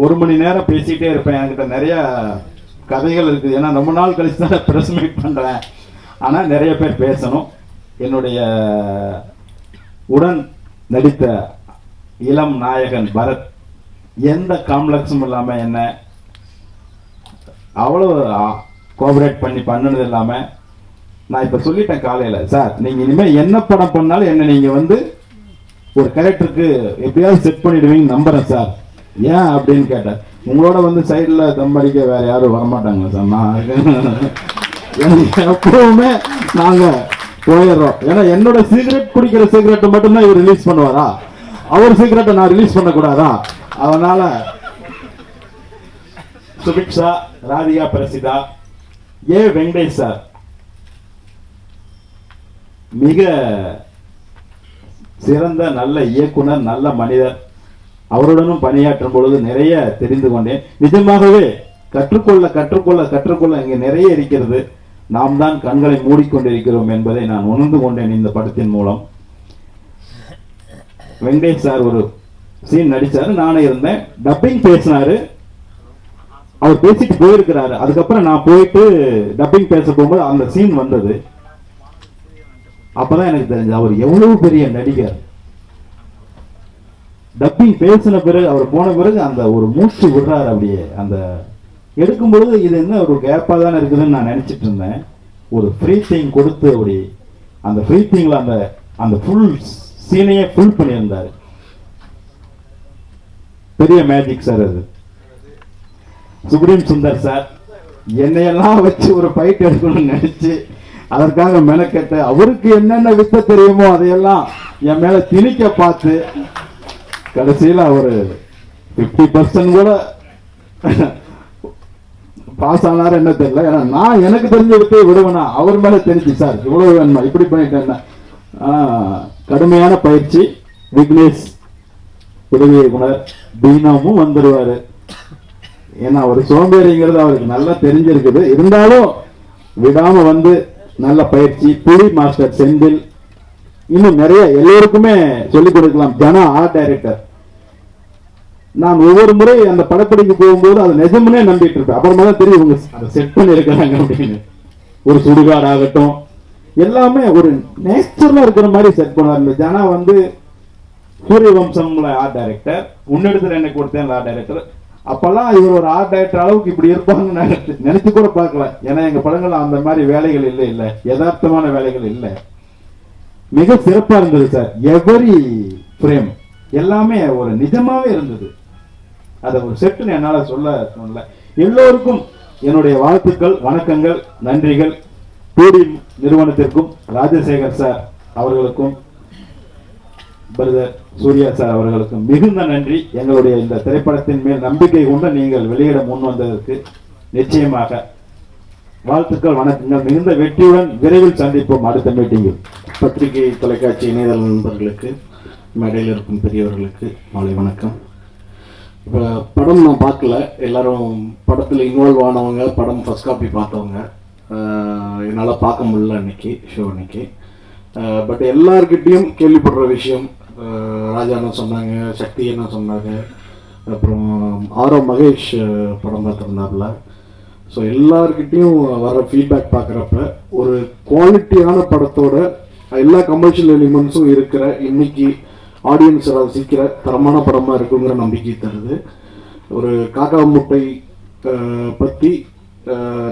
1 மணி நேரம் பேசிட்டே இருப்பேன். என்கிட்ட நிறைய கதைகள் இருக்குது. ஏன்னா ரொம்ப நாள் கழிச்சு தான் பிரஸ் மீட் பண்றேன். ஆனா நிறைய பேர் பேசணும். என்னுடைய உடன் நடித்த இளம் நாயகன் பரத் எந்த காம்ப்ளெக்ஸும் இல்லாம என்ன அவ்வளவு கோஆபரேட் பண்ணி பண்ணது இல்லாம, நான் இப்ப சொல்லிட்டேன் காலையில, சார் நீங்க இனிமே என்ன படம் பண்ணாலும் என்ன நீங்க வந்து ஒரு கேரக்டருக்கு எப்படியாவது செட் பண்ணிடுவீங்க நம்புறேன் சார். ஏன் அப்படின்னு கேட்டேன். உங்களோட வந்து சைட்ல தம் அடிக்க வேற யாரும் வரமாட்டாங்க சார். நான் எப்பவுமே நாங்க போயிடுறோம். ஏன்னா என்னோட சிகரெட் குடிக்கிற சிகரெட்டை மட்டும்தான் இவர் ரிலீஸ் பண்ணுவாரா? அவர் சிகரெட்டை நான் ரிலீஸ் பண்ணக்கூடாதா? அதனால சுபிக்ஷா, ராதிகா பிரசிதா, ஏ வெங்கடேஷ் சார் மிக சிறந்த நல்ல இயக்குனர், நல்ல மனிதர். அவருடனும் பணியாற்றும் பொழுது நிறைய தெரிந்து கொண்டேன். நிஜமாகவே கற்றுக்கொள்ள கற்றுக்கொள்ள கற்றுக்கொள்ள இங்கே நிறைய இருக்கிறது. நாம் தான் கண்களை மூடிக்கொண்டிருக்கிறோம் என்பதை நான் உணர்ந்து கொண்டேன் இந்த படத்தின் மூலம். வெங்கடேஷ் சார் ஒரு சீன் நடிச்சாரு, நானே இருந்தேன். டப்பிங் பேசினாரு, அவர் பேசிட்டு போயிருக்கிறாரு. அதுக்கப்புறம் நான் போயிட்டு டப்பிங் பேச போகும்போது அந்த சீன் வந்தது. அப்பதான் எனக்கு தெரிஞ்சது அவர் எவ்வளவு பெரிய நடிகர். டப்பிங் பேசின பிறகு, அவர் போன பிறகு அந்த ஒரு மூச்சு விடுறாரு. அப்படியே அந்த எடுக்கும் பொழுது இது என்ன ஒரு கேப்பா தானே இருக்குதுன்னு நான் நினைச்சிட்டு இருந்தேன். ஒரு ஃப்ரீத்திங் கொடுத்து அப்படி அந்த ஃப்ரீத்திங்ல அந்த ஃபுல் சீனையே ஃபுல் பண்ணியிருந்தாரு. பெரிய மேஜிக் சார் அது. சுப்ரீம் சுந்தர் சார் என்னையெல்லாம் வச்சு ஒரு ஃபைட் எடுக்கணும்னு நினைச்சு அதற்காக மெனக்கெட்டு, அவருக்கு என்னென்ன வித்த தெரியுமோ அதையெல்லாம் என் மேல திணிக்க பார்த்து கடைசியில ஒரு 50% கூட பாஸ் ஆனாரு என்ன தெரியல. ஏன்னா நான் எனக்கு தெரிஞ்ச வித்தை விடுவேனா, அவர் மேல தெரிஞ்சு சார் இவ்வளவு வேணுமா இப்படி பண்ணிட்டேன். கடுமையான பயிற்சி. விக்னேஷ் உதவி இயக்குனர் பீனாமும் வந்துடுவாரு. ஏன்னா ஒரு சோம்பேறிங்கிறது அவருக்கு நல்லா தெரிஞ்சிருக்குது. இருந்தாலும் விடாம வந்து நல்ல பயிற்சி. புலி மாஸ்டர் செந்தில், இன்னும் நிறைய எல்லோருக்குமே சொல்லிக் கொடுக்கலாம். ஜனா ஆர்ட் டைரக்டர். நான் ஒவ்வொரு முறை அந்த படப்படிக்கு போகும்போது அது நிஜமுனே நம்பிட்டு இருப்பேன். அப்புறமா தான் தெரியும் இவங்க அதை செட் பண்ணி இருக்கிறாங்க அப்படின்னு. ஒரு சுடுகாடு ஆகட்டும் எல்லாமே ஒரு நேச்சுரலா இருக்கிற மாதிரி செட் பண்ணுவார். இந்த ஜனா வந்து சூரிய வம்சம்ல ஆர்ட் டைரக்டர், உன்னிடத்துல என்னை கொடுத்தேன் ஆர்ட் டைரக்டர். அப்பெல்லாம் இவர் ஒரு ஆர்ட் டைரக்டர் அளவுக்கு இப்படி இருப்பாங்கன்னு நினைச்சு கூட பார்க்கல. ஏன்னா எங்க படங்கள் அந்த மாதிரி வேலைகள் இல்ல யதார்த்தமான வேலைகள் இல்லை. மிக சிறப்பா இருந்தது சார். எவரி ஃப்ரேம் எல்லாமே ஒரு நிஜமாவே இருந்தது. அதை ஒரு செட்டுன்னு என்னால சொல்ல. எல்லோருக்கும் என்னுடைய வாழ்த்துக்கள், வணக்கங்கள், நன்றிகள். டூடி நிறுவனத்திற்கும் ராஜசேகர் சார் அவர்களுக்கும் பிரதர் சூர்யா சார் அவர்களுக்கும் மிகுந்த நன்றி. எங்களுடைய இந்த திரைப்படத்தின் மேல் நம்பிக்கை கொண்டு நீங்கள் வெளியிட முன் வந்ததற்கு நிச்சயமாக வாழ்த்துக்கள், வணக்கங்கள். மிகுந்த வெற்றியுடன் விரைவில் சந்திப்போம் அடுத்த மீட்டிங்கில். பத்திரிகை தொலைக்காட்சி இணையதள நண்பர்களுக்கு, மேடையில் இருக்கும் பெரியவர்களுக்கு மாலை வணக்கம். இப்போ படம் நான் பார்க்கல, எல்லாரும் படத்தில் இன்வால்வ் ஆனவங்க, படம் ஃபர்ஸ்ட் காப்பி பார்த்தவங்க. என்னால் பார்க்க முடியல அன்னைக்கு ஷோ அன்னைக்கு. பட் எல்லார்கிட்டையும் கேள்விப்படுற விஷயம், ராஜா என்ன சொன்னாங்க, சக்தி என்ன சொன்னாங்க, அப்புறம் மகேஷ் படம் பார்த்துருந்தாப்புல. ஸோ எல்லார்கிட்டையும் வர ஃபீட்பேக் பார்க்குறப்ப ஒரு குவாலிட்டியான படத்தோட எல்லா கமர்ஷியல் எலிமெண்ட்ஸும் இருக்கிற இன்னைக்கு ஆடியன்ஸ் ரசிக்கிற தரமான படமாக இருக்குங்கிற நம்பிக்கை தருது. ஒரு காக்கா முட்டை பற்றி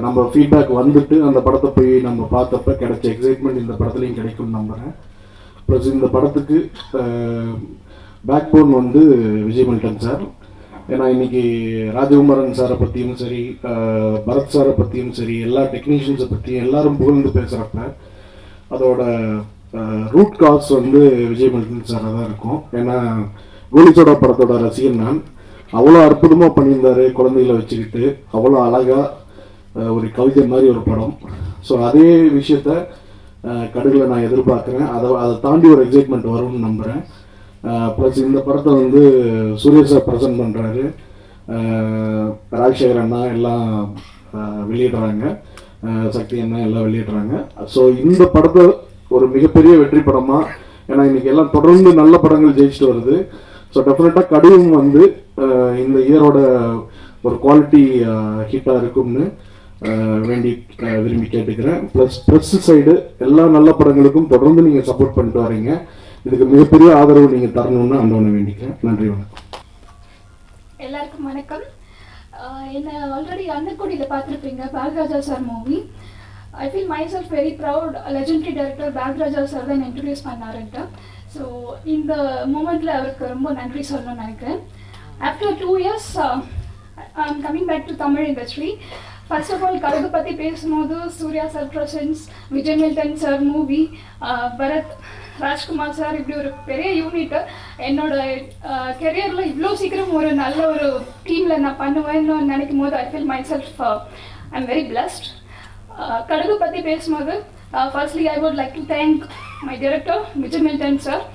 நம்ம ஃபீட்பேக் வந்துட்டு அந்த படத்தை போய் நம்ம பார்த்தப்ப கிடைச்ச எக்ஸைட்மெண்ட் இந்த படத்துலையும் கிடைக்கும்னு நம்புகிறேன். ப்ளஸ் இந்த படத்துக்கு பேக் போன் வந்து விஜய் மில்டன் சார். ஏன்னா இன்னைக்கு ராஜகுமாரன் சாரை பற்றியும் சரி, பரத் சாரை பற்றியும் சரி, எல்லா டெக்னீஷியன்ஸை பற்றியும் எல்லாரும் புகழ்ந்து பேசுகிறப்ப அதோட ரூட் காஸ் வந்து விஜய் மில்டன் சாராக தான் இருக்கும். ஏன்னா கோலிசோடா படத்தோட ரசிகன் நான். அவ்வளோ அற்புதமாக பண்ணியிருந்தாரு, குழந்தைகளை வச்சுக்கிட்டு அவ்வளோ அழகாக ஒரு கவிதை மாதிரி ஒரு படம். ஸோ அதே விஷயத்த கடுகில் நான் எதிர்பார்க்குறேன். அதை தாண்டி ஒரு எக்ஸைட்மெண்ட் வரும்னு நம்புகிறேன். ப்ளஸ் இந்த படத்தை வந்து சூர்யா சார் ப்ரெசென்ட் பண்ணுறாரு, ராஜசேகர் அண்ணா எல்லாம் வெளியிடுறாங்க, சக்தி அண்ணா எல்லாம் வெளியிடுறாங்க. ஸோ இந்த படத்தை ஒரு மிகப்பெரிய வெற்றி படமாக, ஏன்னா இன்னைக்கு எல்லாம் தொடர்ந்து நல்ல படங்கள் ஜெயிச்சுட்டு வருது. ஸோ டெஃபினட்டாக கடுகும் வந்து இந்த இயரோட ஒரு குவாலிட்டி ஹிட்டாக இருக்கும்னு விரும்பி கேட்டுக்கிறேன். ப்ளஸ் சைடு எல்லா நல்ல படங்களுக்கும் தொடர்ந்து நீங்கள் சப்போர்ட் பண்ணிட்டு வரீங்க. இதுக்கு மிகப்பெரிய ஆதரவு நீங்கள் தரணும்னு ஆண்டவனை வேண்டிக்கிறேன். நன்றி, வணக்கம். எல்லாருக்கும் வணக்கம். என்ன ஆல்ரெடி அன்னக்குடியில் பார்த்துருப்பீங்க, Bhagyaraja sir movie. I feel myself very proud. Legendary director Bhagyaraja sir தான் இன்ட்ரடியூஸ் பண்ணாருன்ட்டு. ஸோ இந்த மூமெண்ட்டில் அவருக்கு ரொம்ப நன்றி சொல்லணும்னு நினைக்கிறேன். After 2 years I am coming back to Tamil industry. First of all கடுகு பற்றி பேசும்போது Surya sir presence, Vijay Milton sir movie, Bharath, Rajkumar sir, இப்படி ஒரு பெரிய யூனிட்டு என்னோட கெரியரில் இவ்வளோ சீக்கிரம் ஒரு நல்ல ஒரு டீமில் நான் பண்ணுவேன்னு நினைக்கும் போது I feel myself I am very blessed. கடுகு பற்றி பேசும்போது firstly I would like to thank my director Vijay Milton sir.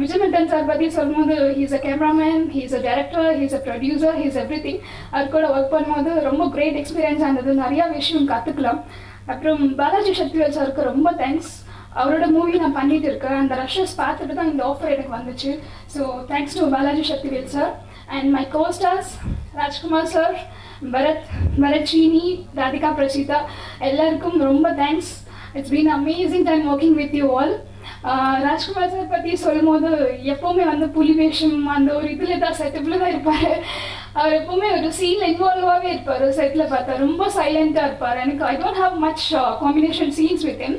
Vijay Milton sir பற்றி சொல்லும்போது he is a cameraman, he is a director, he is a producer, he is everything. அவர் கூட work பண்ணும்போது ரொம்ப great experience ஆனது, நிறையா விஷயம் கற்றுக்கலாம். அப்புறம் பாலாஜி சக்திவேல் சாருக்கு ரொம்ப தேங்க்ஸ். அவரோட மூவி நான் பண்ணிட்டு இருக்கேன். அந்த ரஷஸ் பார்த்துட்டு தான் இந்த ஆஃபர் எனக்கு வந்துச்சு. So thanks to Balaji Sakthivel sir. And my costars Rajkumar sir, Bharath Seeni, Radhika Prasidha, எல்லாருக்கும் ரொம்ப thanks. It's been amazing time working with you all. Rajkumar sir பற்றி சொல்லும் போது எப்போவுமே வந்து புலி வேஷம் அந்த ஒரு இதில் தான் செட்டப்பில் தான் இருப்பார். அவர் எப்போவுமே ஒரு சீனில் இன்வால்வாகவே இருப்பார். செட்டில் பார்த்தா ரொம்ப சைலண்ட்டாக இருப்பார். எனக்கு I don't have much combination scenes with him.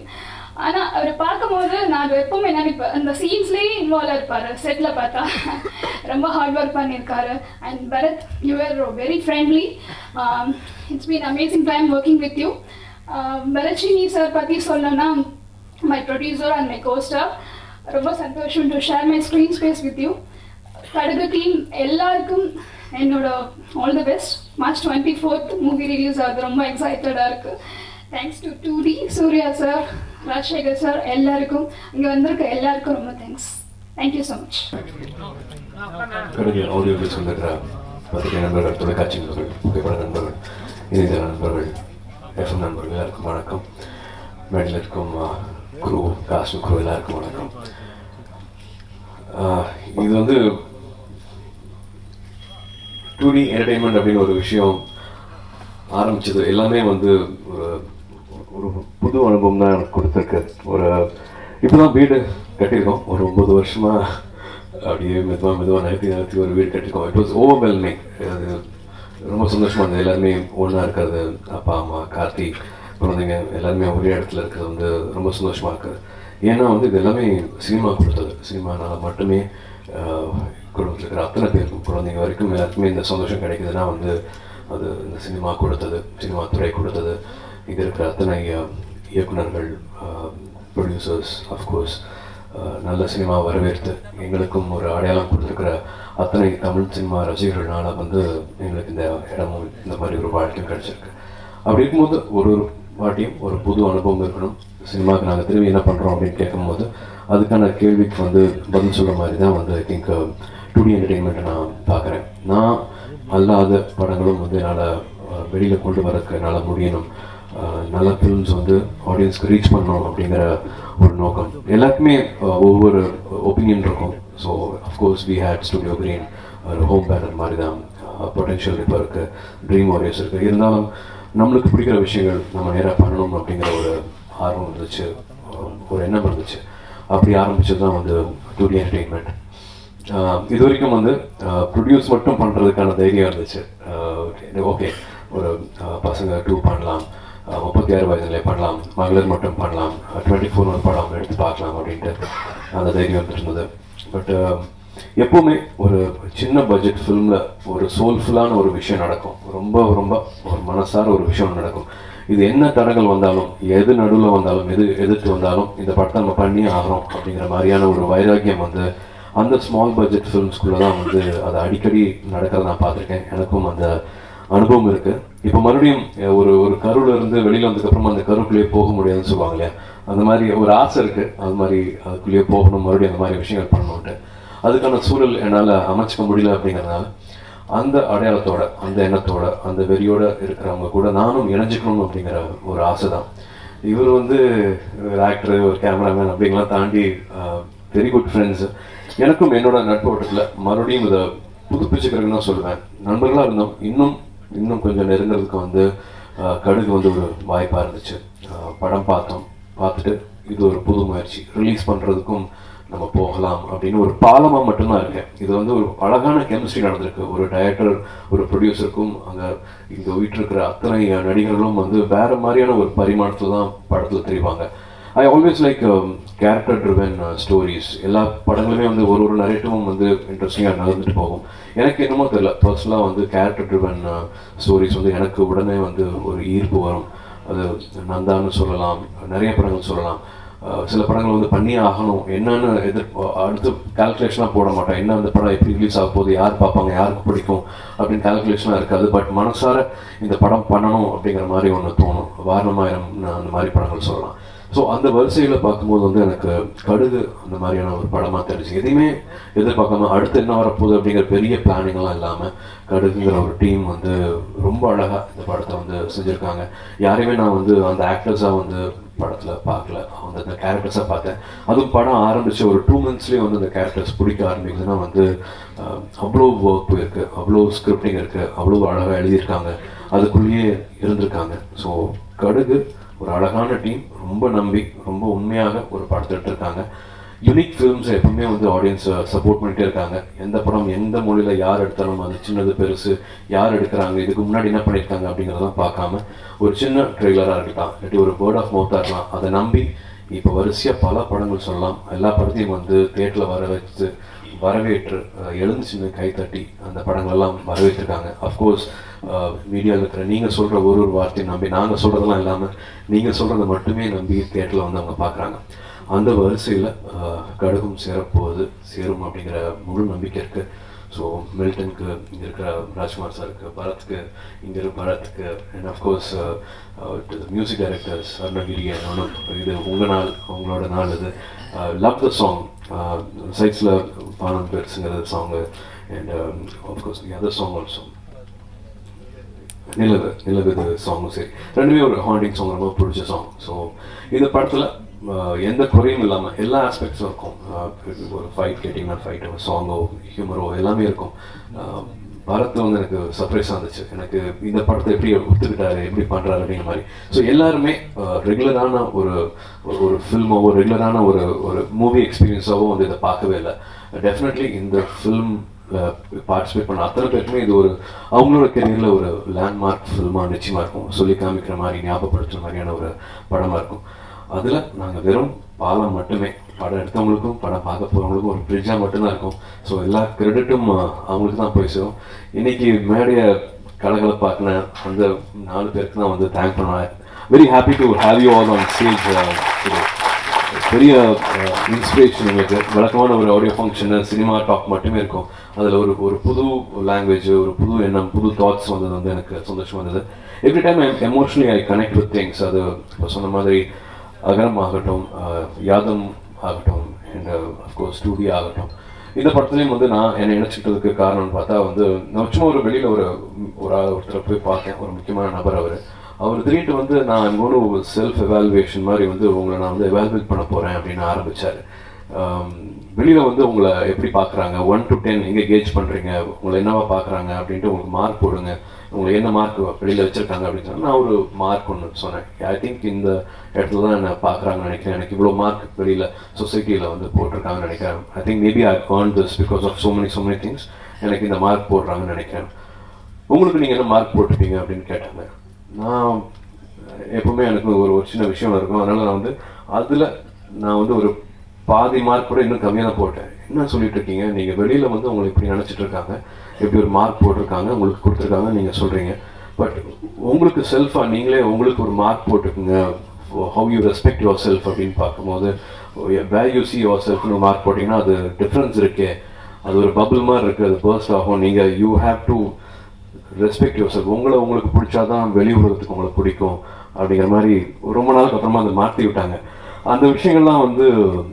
ஆனால் அவரை பார்க்கும்போது நான் எப்போவுமே நினைப்பேன் அந்த சீன்ஸ்லேயே இன்வால்வ் இருப்பார். செட்டில் பார்த்தா ரொம்ப ஹார்ட் ஒர்க் பண்ணியிருக்காரு. And Bharath, you are very friendly. It's been amazing time working with you. Bharathshini sir பற்றி சொல்லணும்னா my producer and my costar. ரொம்ப சந்தோஷம் to share my screen space with you. கடுகு டீம் எல்லாருக்கும் என்னோட all the best. March 24th movie release ஆகுது, ரொம்ப எக்ஸைட்டடாக இருக்குது. Thanks to 2D Surya sir, Rajasekar sir, எல்லாருக்கும் இங்கே வந்திருக்க எல்லாருக்கும் ரொம்ப தேங்க்ஸ். Thank you so much. கடுகு ஆடியோ சொல்லுகிற பத்திரிகை நண்பர்கள், தொலைக்காட்சி நண்பர்கள், புகைப்பட நண்பர்கள், இணையதள நண்பர்கள், எஃப்எம் நண்பர்கள் எல்லாருக்கும் வணக்கம். மேடையில் இருக்கும் குரு, காஸ்டியூம் குரு எல்லாருக்கும் வணக்கம். இது வந்து 2D என்டர்டெயின்மெண்ட் அப்படின்னு ஒரு விஷயம் ஆரம்பிச்சது எல்லாமே வந்து ஒரு புது அனுபவம் தான் எனக்கு கொடுத்துருக்கு. இப்போதான் வீடு கட்டியிருக்கோம். ஒரு 9 வருஷமா அப்படியே மெதுவாக நகர்த்தி ஒரு வீடு கட்டியிருக்கோம். It was overwhelming. அது ரொம்ப சந்தோஷமாக இருந்தது. எல்லாருமே ஒன்றா இருக்கிறது, அப்பா அம்மா, கார்த்தி, குழந்தைங்க எல்லாருமே ஒரே இடத்துல இருக்கிறது வந்து ரொம்ப சந்தோஷமாக இருக்குது. ஏன்னா வந்து இது எல்லாமே சினிமா கொடுத்தது. சினிமானால் மட்டுமே குடும்பத்தில் இருக்கிற அத்தனை பேருக்கும், குழந்தைங்க வரைக்கும் எல்லாருக்குமே இந்த சந்தோஷம் கிடைக்குதுன்னா வந்து அது இந்த சினிமா கொடுத்தது, சினிமா துறை கொடுத்தது. இது இருக்கிற அத்தனை இயக்குனர்கள், ப்ரொடியூசர்ஸ், அஃப்கோர்ஸ் நல்ல சினிமா வரவேற்று எங்களுக்கும் ஒரு அடையாளம் கொடுத்துருக்கிற அத்தனை தமிழ் சினிமா ரசிகர்களால் வந்து எங்களுக்கு இந்த இடமும் இந்த மாதிரி ஒரு வாழ்க்கையும் கிடச்சிருக்கு. அப்படி இருக்கும்போது ஒரு வாட்டியும் ஒரு புது அனுபவம் இருக்கணும். சினிமாவுக்கு நாங்கள் திரும்பி என்ன பண்ணுறோம் அப்படின்னு கேட்கும்போது அதுக்கான கேள்விக்கு வந்து பதில் சொல்கிற மாதிரி தான் வந்து ஐ திங்க் 2D என்டர்டெயின்மெண்ட்டை நான் பார்க்குறேன். நான் அல்லாத படங்களும் வந்து என்னால் வெளியில் கொண்டு வரக்கு என்னால் முடியணும். நல்ல ஃபிலிம்ஸ் வந்து ஆடியன்ஸ்க்கு ரீச் பண்ணணும் அப்படிங்கிற ஒரு நோக்கம். எல்லாருக்குமே ஒவ்வொரு ஒப்பீனியன் இருக்கும். So of course we had Studio Green ஒரு ஹோம் பேனர் மாதிரி தான் பொட்டென்ஷியல் இப்போ இருக்குது, ட்ரீம் வாரியர்ஸ் இருக்குது. இருந்தாலும் நம்மளுக்கு பிடிக்கிற விஷயங்கள் நம்ம நேராக பண்ணணும் அப்படிங்கிற ஒரு ஆர்வம் இருந்துச்சு, ஒரு எண்ணம் இருந்துச்சு. அப்படி ஆரம்பிச்சது தான் வந்து 2D என்டர்டெயின்மெண்ட். இது வரைக்கும் வந்து ப்ரொடியூஸ் மட்டும் பண்ணுறதுக்கான தைரியம் இருந்துச்சு. ஓகே, ஒரு பசங்க 2 பண்ணலாம், 36 வயதுலேயே பண்ணலாம், மகளிர் மட்டும் பண்ணலாம், 24 ஒரு படம் எடுத்து பார்க்கலாம் அப்படின்ட்டு அந்த தைரியம் இருந்தது. பட் எப்போவுமே ஒரு சின்ன பட்ஜெட் ஃபிலிமில் ஒரு சோல்ஃபுல்லான ஒரு விஷயம் நடக்கும், ரொம்ப ரொம்ப ஒரு மனசார ஒரு விஷயம் நடக்கும். இது என்ன தடங்கள் வந்தாலும், எது நடுவில் வந்தாலும், எது எதிர்த்து வந்தாலும் இந்த படத்தை நம்ம பண்ணி ஆகிறோம் அப்படிங்கிற மாதிரியான ஒரு வைராக்கியம் வந்து அந்த ஸ்மால் பட்ஜெட் ஃபிலிம்ஸ்குள்ளே தான் வந்து அது அடிக்கடி நடக்கிறத நான் பார்த்துருக்கேன். எனக்கும் அந்த அனுபவம் இருக்குது. இப்போ மறுபடியும் ஒரு ஒரு கருவில் இருந்து வெளியில் வந்ததுக்கப்புறமா அந்த கருக்குள்ளேயே போக முடியாதுன்னு சொல்லுவாங்க இல்லையா, அந்த மாதிரி ஒரு ஆசை இருக்குது. அது மாதிரி அதுக்குள்ளேயே போகணும், மறுபடியும் அந்த மாதிரி விஷயங்கள் பண்ணணுன்ட்டு. அதுக்கான சூழல் என்னால் அமைச்சிக்க முடியல. அப்படிங்கிறதுனால அந்த அடையாளத்தோட, அந்த எண்ணத்தோட, அந்த வெறியோடு இருக்கிறவங்க கூட நானும் இணைஞ்சிக்கணும் அப்படிங்கிற ஒரு ஆசை தான். இவர் வந்து ஒரு ஆக்டரு, ஒரு கேமராமேன் அப்படிங்கலாம் தாண்டி வெரி குட் ஃப்ரெண்ட்ஸு. எனக்கும் என்னோட நட்போட்டத்தில் மறுபடியும் இதை புதுப்பிச்சுக்கிறதுன்னு தான் சொல்லுவேன். நண்பர்களாக இருந்தோம், இன்னும் கொஞ்சம் நெருங்கிறதுக்கு வந்து கடுகு வந்து ஒரு வாய்ப்பாக இருந்துச்சு. படம் பார்த்துட்டு இது ஒரு புது முயற்சி, ரிலீஸ் பண்ணுறதுக்கும் நம்ம போகலாம் அப்படின்னு ஒரு பாலமாக மட்டும்தான் இருக்கேன். இது வந்து ஒரு அழகான கெமிஸ்ட்ரி நடந்திருக்கு. ஒரு டைரக்டர், ஒரு ப்ரொடியூசருக்கும் அங்கே இங்கே வீட்டிருக்கிற அத்தனை நடிகர்களும் வந்து வேறு மாதிரியான ஒரு பரிமாணத்தில் தான் படத்தில் தெரிவாங்க. I always like character driven stories. எல்லா படங்களுமே வந்து ஒரு நரேட்டிவும் வந்து இன்ட்ரெஸ்டிங்காக நடந்துட்டு போகும். எனக்கு என்னமோ தெரியல, பர்சனலாக வந்து கேரக்டர் ட்ரிவன் ஸ்டோரிஸ் வந்து எனக்கு உடனே வந்து ஒரு ஈர்ப்பு வரும். அது நந்தான்னு சொல்லலாம், நிறைய படங்கள் சொல்லலாம். சில படங்கள் வந்து பண்ணியே ஆகணும், என்னன்னு அடுத்து கால்குலேஷனாக போட மாட்டேன். என்ன அந்த படம் எப்படி ரிலீஸ் ஆக போகுது, யார் பார்ப்பாங்க, யாருக்கு பிடிக்கும் அப்படின்னு கால்குலேஷனாக இருக்காது. பட் மனசார இந்த படம் பண்ணணும் அப்படிங்கிற மாதிரி ஒன்று தோணும். வாரணமாயிரம் அந்த மாதிரி படங்கள் சொல்லலாம். ஸோ அந்த வரிசையில் பார்க்கும்போது வந்து எனக்கு கடுகு அந்த மாதிரியான ஒரு படமாக தெரிஞ்சு, எதையுமே எதிர்பார்க்காம அடுத்து என்ன வரப்போகுது அப்படிங்கிற பெரிய பிளானிங்லாம் இல்லாமல் கடுகுங்கிற ஒரு டீம் வந்து ரொம்ப அழகாக இந்த படத்தை வந்து செஞ்சுருக்காங்க. யாரையுமே நான் வந்து அந்த ஆக்டர்ஸாக வந்து படத்தில் பார்க்கல, அந்த கேரக்டர்ஸாக பார்த்தேன். அதுவும் படம் ஆரம்பித்து ஒரு 2 monthsலேயே வந்து அந்த கேரக்டர்ஸ் பிடிக்க ஆரம்பிக்குதுன்னா வந்து அவ்வளோ ஒர்க் இருக்குது, அவ்வளோ ஸ்கிரிப்டிங் இருக்குது, அவ்வளோ அழகாக எழுதியிருக்காங்க, அதுக்குள்ளேயே இருந்திருக்காங்க. ஸோ கடுகு ஒரு அழகான டீம், ரொம்ப நம்பி ரொம்ப உண்மையாக ஒரு படத்தை எடுத்திருக்காங்க. யூனிக் ஃபிலிம்ஸை எப்பவுமே வந்து ஆடியன்ஸை சப்போர்ட் பண்ணிகிட்டே இருக்காங்க. எந்த படம் எந்த மொழியில் யார் எடுத்தாலும், அது சின்னது பெருசு, யார் எடுக்கிறாங்க, இதுக்கு முன்னாடி என்ன பண்ணியிருக்காங்க அப்படிங்கிறதெல்லாம் பார்க்காம ஒரு சின்ன ட்ரெய்லராக இருக்கலாம், இல்லாட்டி ஒரு வேர்ட் ஆஃப் மவுத்தாக இருக்கலாம், அதை நம்பி இப்போ வரிசையாக பல படங்கள் சொல்லலாம். எல்லா படத்தையும் வந்து தியேட்டரில் வரவேற்று எழுந்துச்சுன்னு கைத்தட்டி அந்த படங்களெல்லாம் வரவேற்றிருக்காங்க. அஃப்கோர்ஸ் மீடியாவில் இருக்கிற நீங்கள் சொல்கிற ஒரு வார்த்தையும் நம்பி, நாங்கள் சொல்கிறதெல்லாம் இல்லாமல் நீங்கள் சொல்கிறத மட்டுமே நம்பி தியேட்டரில் வந்து அவங்க பார்க்குறாங்க. அந்த வரிசையில் கடுகும் சேரும் அப்படிங்கிற முழு நம்பிக்கை இருக்குது. ஸோ மில்டனுக்கு இங்கே இருக்கிற ராஜ்குமார் சாருக்கு, பரத்துக்கு இங்கே இருக்கிற பரத்துக்கு, and of course music directors Arunagiri and இது உங்கள் நாள், உங்களோட நாள். இது லவ் த சாங், சைட்ஸில் பானம் பெருசுங்கிற song, and of course the other song also நிலவு சாங்கும் சரி, ரெண்டுமே ஒரு ஹாண்டிங் சாங், ரொம்ப பிடிச்ச சாங். ஸோ இந்த படத்தில் எந்த குறையும் இல்லாமல் எல்லா ஆஸ்பெக்ட்ஸும் இருக்கும். ஒரு ஃபைட் கேட்டிங்கன்னா ஃபைட்டோ, சாங்கோ, ஹியூமரோ எல்லாமே இருக்கும். பரத் வந்து எனக்கு சர்ப்ரைஸாக இருந்துச்சு. எனக்கு இந்த படத்தை எப்படி ஒத்துக்கிட்டாரு, எப்படி பண்ணுறாரு அப்படிங்கிற மாதிரி. ஸோ எல்லாருமே ரெகுலரான ஒரு ஃபில்மாவோ, ரெகுலரான ஒரு மூவி எக்ஸ்பீரியன்ஸாவோ வந்து இதை பார்க்கவே இல்லை. டெஃபினெட்லி இந்த ஃபில்ம் பார்ட்டிசிபேட் பண்ண அத்தனை பேருக்குமே இது ஒரு அவங்களோட கெரியரில் ஒரு லேண்ட்மார்க் ஃபில்மாக நிச்சயமாக இருக்கும். சொல்லி காமிக்கிற மாதிரி, ஞாபகப்படுத்துகிற மாதிரியான ஒரு படமாக இருக்கும். அதில் நாங்கள் வெறும் பாலம் மட்டுமே, படம் எடுத்தவங்களுக்கும் படம் பார்க்க போகிறவங்களுக்கும் ஒரு பிரிட்ஜாக மட்டும்தான் இருக்கும். ஸோ எல்லா கிரெடிட்டும் அவங்களுக்கு தான் போய் சேரும். இன்றைக்கி மேடைய கலகலப்பாக்கின அந்த 4 பேருக்கு தான் வந்து தேங்க் பண்ணுவேன். Very happy to have you all on stage today. பெரிய இன்ஸ்பிரேஷன் எங்களுக்கு. வழக்கமான ஒரு ஆடியோ ஃபங்க்ஷனு சினிமா டாக் மட்டுமே இருக்கும். அதில் ஒரு புது லாங்குவேஜ், ஒரு புது எண்ணம், புது தாட்ஸ் வந்தது வந்து எனக்கு சந்தோஷமாக இருந்தது. Every time emotionally I connect with things. அது இப்போ சொன்ன மாதிரி அகரம் ஆகட்டும், யாதம் ஆகட்டும், அண்ட் அஃப்கோர்ஸ் டூடி ஆகட்டும், இந்த படத்துலையும் வந்து நான் என்னை நினைச்சிட்டதுக்கு காரணம்னு பார்த்தா வந்து நான் சும்மா ஒரு வெளியில் ஒருத்தரை போய் பார்த்தேன், ஒரு முக்கியமான நபர். அவர் திடீர்னு வந்து நான் ஒரு செல்ஃப் எவாலுவேஷன் மாதிரி வந்து உங்களை நான் வந்து எவாலுவேட் பண்ண போகிறேன் அப்படின்னு ஆரம்பித்தார். வெளியில் வந்து உங்களை எப்படி பார்க்குறாங்க, 1 to 10 எங்கே கேஜ் பண்ணுறீங்க, உங்களை என்னவா பார்க்குறாங்க அப்படின்ட்டு உங்களுக்கு மார்க் போடுங்க, உங்களுக்கு என்ன மார்க் வெளியில் வச்சுருக்காங்க அப்படின்னு சொன்னால் நான் ஒரு மார்க் ஒன்று சொன்னேன். ஐ திங்க் இந்த இடத்துல தான் என்ன பார்க்குறாங்கன்னு நினைக்கிறேன். எனக்கு இவ்வளோ மார்க் வெளியில் சொசைட்டியில் வந்து போட்டிருக்காங்கன்னு நினைக்கிறேன். I think maybe I earned this because of so many things. எனக்கு இந்த மார்க் போடுறாங்கன்னு நினைக்கிறேன். உங்களுக்கு நீங்கள் என்ன மார்க் போட்டிருப்பீங்க அப்படின்னு கேட்டாங்க. நான் எப்பவுமே எனக்கு ஒரு சின்ன விஷயம் இருக்கும். அதனால் நான் வந்து அதில் நான் வந்து ஒரு பாதி மார்க் கூட இன்னும் கம்மியாக தான் போட்டேன். என்ன சொல்லிட்டு இருக்கீங்க, நீங்கள் வெளியில் வந்து உங்களை இப்படி நினச்சிட்டு இருக்காங்க, எப்படி ஒரு மார்க் போட்டிருக்காங்க, உங்களுக்கு கொடுத்துருக்காங்க நீங்கள் சொல்கிறீங்க. பட் உங்களுக்கு செல்ஃபாக நீங்களே உங்களுக்கு ஒரு மார்க் போட்டுக்குங்க, how you respect yourself அப்படின்னு பார்க்கும்போது வேர் யூ சி யுவர் செல்ஃப்னு மார்க் போட்டிங்கன்னா அது டிஃப்ரென்ஸ் இருக்கே, அது ஒரு பபுள் மாதிரி இருக்குது, அது பர்ஸ்ட் ஆகும். நீங்கள் you have to respect your self. உங்களுக்கு பிடிச்சாதான் வெளி உலகத்துக்கு உங்களுக்கு பிடிக்கும் அப்படிங்கிற மாதிரி ரொம்ப நாளுக்கு அப்புறமா அதை மாற்றி விட்டாங்க. அந்த விஷயங்கள்லாம் வந்து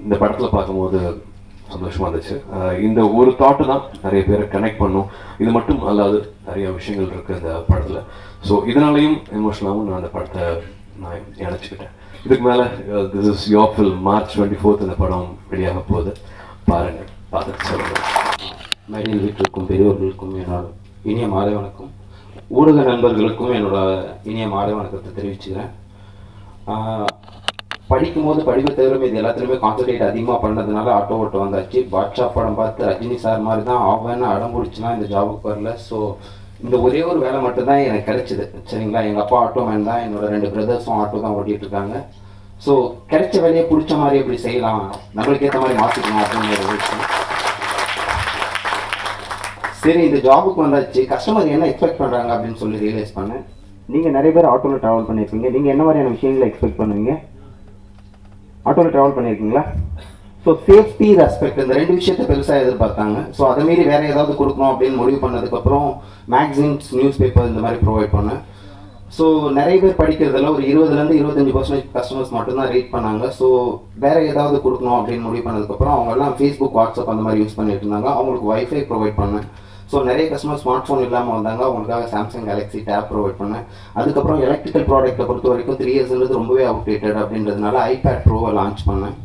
இந்த படத்தில் பார்க்கும்போது சந்தோஷமாக இருந்துச்சு. இந்த ஒரு தாட்டு தான் நிறைய பேரை கனெக்ட் பண்ணும். இது மட்டும் அல்லாது நிறைய விஷயங்கள் இருக்குது இந்த படத்தில். ஸோ இதனாலையும் எமோஷனலாகவும் நான் அந்த படத்தை நான் நினச்சிக்கிட்டேன். இதுக்கு மேலே this is your film. March 24 இந்த படம் வெளியாக போகுது, பாருங்கள், பார்த்துட்டு சொல்லுங்கள். மேடையில் வீட்டிற்கும் பெரியவர்களுக்கும் என்னோட இனிய மாலை வணக்கம். ஊடக நண்பர்களுக்கும் என்னோட இனிய மாலை வணக்கத்தை தெரிவிச்சுக்கிறேன். படிக்கும்போது படிப்பை தவிர இது எல்லாத்துலேயுமே கான்சன்ட்ரேட் அதிகமாக பண்ணதுனால ஆட்டோ ஓட்ட வந்தாச்சு. பாட்ஷா படம் பார்த்து ரஜினி சார் மாதிரி தான் ஆவேன்னு அடம் பிடிச்சிலாம் இந்த ஜாபுக்கு வரல. ஸோ இந்த ஒரே ஒரு வேலை மட்டும்தான் எனக்கு கிடைச்சிது. சரிங்களா, எங்கள் அப்பா ஆட்டோ மேன் தான், என்னோட 2 பிரதர்ஸும் ஆட்டோ தான் ஓட்டிகிட்டு இருக்காங்க. ஸோ கிடைச்ச வேலையை பிடிச்ச மாதிரி எப்படி செய்யலாம், நம்மளுக்கு ஏற்ற மாதிரி மாற்றிக்கணும் அப்படிங்கிற ஒரு விஷயம். சரி, இந்த ஜாபுக்கு வந்தாச்சு. கஸ்டமர் என்ன எக்ஸ்பெக்ட் பண்ணுறாங்க அப்படின்னு சொல்லி ரியலைஸ் பண்ணேன். நீங்கள் நிறைய பேர் ஆட்டோவில் ட்ராவல் பண்ணியிருப்பீங்க. நீங்கள் என்ன மாதிரியான விஷயங்களை எக்ஸ்பெக்ட் பண்ணுவீங்க? ஆட்டோவில் ட்ராவல் பண்ணியிருக்கீங்களா? ஸோ சேஃப்டி, ரெஸ்பெக்ட், இந்த 2 விஷயத்தை பெருசாக எதிர்பார்த்தாங்க. ஸோ அதை மீறி வேறு ஏதாவது கொடுக்கணும் அப்படின்னு முடிவு பண்ணதுக்கப்புறம் மேக்சின்ஸ், நியூஸ் பேப்பர் இந்த மாதிரி ப்ரொவைட் பண்ணேன். ஸோ நிறைய பேர் படிக்கிறதுல ஒரு 20-25% கஸ்டமர்ஸ் மட்டும்தான் ரீட் பண்ணாங்க. ஸோ வேறு ஏதாவது கொடுக்கணும் அப்படின்னு முடிவு பண்ணதுக்கப்புறம் அவங்கெல்லாம் ஃபேஸ்புக், வாட்ஸ்அப் அந்த மாதிரி யூஸ் பண்ணிட்டு இருந்தாங்க. அவங்களுக்கு வைஃபை ப்ரொவைட் பண்ணேன். ஸோ நிறைய கஸ்டமர் ஸ்மார்ட் ஃபோன் இல்லாமல் வந்தாங்க, அவங்களுக்காக சாம்சங் கேலக்ஸி டேப் ப்ரொவைட் பண்ணேன். அதுக்கப்புறம் எலக்ட்ரிக்கல் ப்ராடக்ட்டை பொறுத்த வரைக்கும் 3 இயர்ஸ்ன்றது ரொம்பவே அவுடேட்டட் அப்படின்றதுனால ஐபேட் ப்ரோவை லான்ச் பண்ணேன்.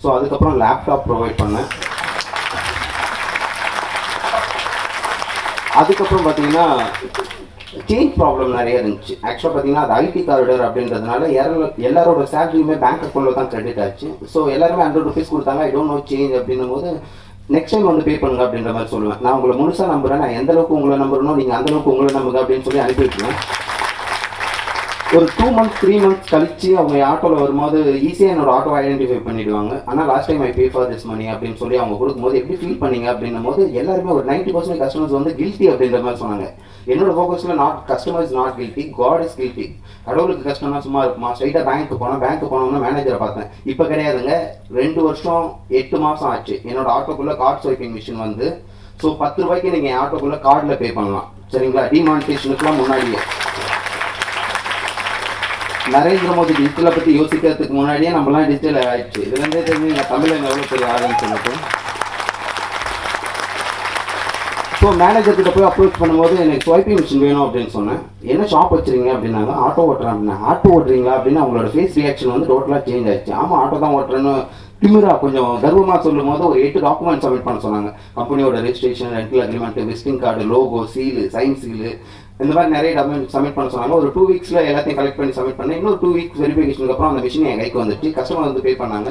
ஸோ அதுக்கப்புறம் லேப்டாப் ப்ரொவைட் பண்ணேன். அதுக்கப்புறம் பார்த்தீங்கன்னா சேஞ்ச் ப்ராப்ளம் நிறைய இருந்துச்சு. ஆக்சுவலாக பார்த்தீங்கன்னா அது ஐடி காரிடர் அப்படின்றதுனால எல்லாரோட சேலரியுமே பேங்க் அக்கௌண்ட்டில் தான் கிரெடிட் ஆச்சு. ஸோ எல்லாருமே 100 rupees கொடுத்தாங்க. ஐ டோன்ட் நோ சேஞ்ச் அப்படின்னும் போது நெக்ஸ்ட் டைம் வந்து பே பண்ணுங்க அப்படின்ற மாதிரி சொல்லுவேன். நான் உங்களை முழுசாக நம்புறேன், நான் எந்த அளவுக்கு உங்களை நம்புறனோ நீங்கள் அந்த அளவுக்கு உங்களை நம்புங்க அப்படின்னு சொல்லி அனுப்பிவிட்டுருவேன். ஒரு 2 months 3 months கழிச்சு அவங்க ஆட்டோவில் வரும்போது ஈஸியாக என்னோட ஆட்டோ ஐடென்டிஃபை பண்ணிடுவாங்க. ஆனால் last time I pay for this money அப்படின்னு சொல்லி அவங்க கொடுக்கும்போது எப்படி ஃபீல் பண்ணீங்க அப்படின்னும் போது எல்லாருமே ஒரு 90% கஸ்டமர்ஸ் வந்து கில்ட்டி அப்படின்ற மாதிரி சொன்னாங்க. என்னோட ஃபோக்கஸில் customer is not guilty, god is guilty. கடவுளுக்கு கஷ்டம்னா சும்மா இருக்குமா? ஸ்ட்ரைட்டாக பேங்க்கு போனோம்னா மேனேஜரை பார்த்தேன். இப்போ கிடையாதுங்க, 2 வருஷம் 8 மாதம் ஆச்சு என்னோட ஆட்டோக்குள்ளே கார்ட் ஸ்வைப்பிங் மிஷின் வந்து. ஸோ 10 ரூபாய்க்கு நீங்கள் ஆட்டோக்குள்ளே கார்டில் பே பண்ணலாம். சரிங்களா, டிமானிட்டேஷனுக்குலாம் முன்னாடியே. நரேந்திர மோடி டிஜிட்டலை பற்றி யோசிக்கிறதுக்கு முன்னாடியே நம்மளாம் டிஜிட்டல் ஆயிடுச்சு. இதுலேருந்தே தெரிஞ்சு தமிழன் எவ்வளோ பெரிய ஆளுன்னு சொல்லிட்டு. ஸோ மேனேஜர்கிட்ட போய் அப்ரோச் பண்ணும்போது எனக்கு ஸ்வைப்பிங் மிஷின் வேணும் அப்படின்னு சொன்னேன். என்ன ஷாப் வச்சுருங்க அப்படின்னாங்க. ஆட்டோ ஓட்டுறேன் அப்படின்னா. ஆட்டோ ஓட்டுறீங்களா அப்படின்னு அவங்களோட ஃபேஸ் ரியாக்ஷன் வந்து டோட்டலாக சேஞ்ச் ஆயிடுச்சு. ஆமாம், ஆட்டோ தான் ஓட்டுறேன்னு திமிரா கொஞ்சம் கர்வமாக சொல்லும் போது ஒரு 8 டாக்குமெண்ட் சப்மிட் பண்ண சொன்னாங்க. கம்பெனியோட registration, rental agreement, visiting card, logo, seal, sign seal, இந்த மாதிரி நிறைய டாக்குமெண்ட் சப்மிட் பண்ண சொன்னாங்க. ஒரு 2 weeks எல்லாத்தையும் கலெக்ட் பண்ணி சப்மிட் பண்ணேன். இன்னொரு 2 weeks வெரிஃபிகேஷனுக்கு அப்புறம் அந்த மிஷின் என் கைக்கு வந்துச்சு. கஸ்டமர் வந்து பே பண்ணாங்க.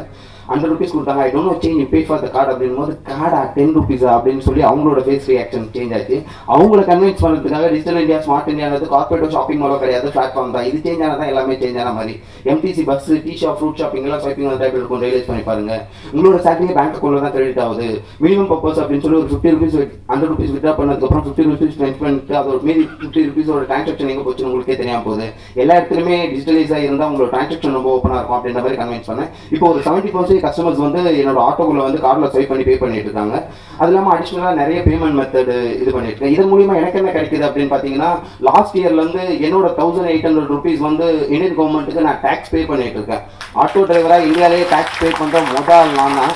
100 rupees கொடுத்தாங்க. I don't know change, you pay for the card அப்படின் போது கார்டா 10 rupees அப்படின்னு சொல்லி அவங்களோட ஃபேஸ் ரியாக்ஷன் சேஞ்ச் ஆச்சு. அவங்கள கன்வின்ஸ் பண்ணுறதுக்காக டிஜிட்டல் இந்தியா, ஸ்மார்ட் இந்தியானது கார்பரேட் ஷாப்பிங் மாலோ கிடையாது, பிளாட்ஃபார்ம் தான். இது சேஞ்ச் ஆனால் தான் எல்லாமே சேஞ்ச் ஆன மாதிரி. MTC bus, tea shop, fruit shopping எல்லாம் ஸ்வைப்பிங் அந்த டைப் இருக்கும். ரியலைஸ் பண்ணி பாருங்க, உங்களோட சேலரி பேங்க் அக்கௌண்ட்ல தான் கிரெடிட் ஆகுது. மினிமம் பர்பஸ் அப்படின்னு சொல்லி ஒரு 50 rupees 100 rupees வித்ரா பண்ணதுக்கப்புறம் 50 rupees ஸ்பெண்ட் பண்ணிட்டு அது ஒரு மீதி 50 ₹50 டிரான்சாக்ஷன் எங்கே போச்சுன்னு உங்களுக்கே தெரியாம போகுது. எல்லா இடத்துலையுமே டிஜிட்டலைஸாக இருந்தால் உங்களோட டிரான்சாக்ஷன் ரொம்ப ஓப்பனாக இருக்கும் அப்படின்ற மாதிரி கன்வின்ஸ் பண்ணேன். இப்போ ஒரு 70% கஸ்டமர்ஸ் வந்து என்னோட ஆட்டோக்குள்ள வந்து கார்டில் ஸ்வைப் பண்ணி பே பண்ணிட்டு இருக்காங்க. அது இல்லாமல் அடிஷ்னலாக நிறைய பேமெண்ட் மெத்தட் இது பண்ணிட்டு இருக்கேன். இதன் மூலியமா எனக்கு என்ன கிடைக்குது அப்படின்னு பார்த்தீங்கன்னா, லாஸ்ட் இயர்ல இருந்து என்னோட ₹1800 வந்து இந்தியன் கவர்மெண்ட்டுக்கு நான் டேக்ஸ் பே பண்ணிட்டு இருக்கேன். ஆட்டோ டிரைவராக இந்தியாவிலேயே டேக்ஸ் பே பண்ணுற முதல் நான் தான்.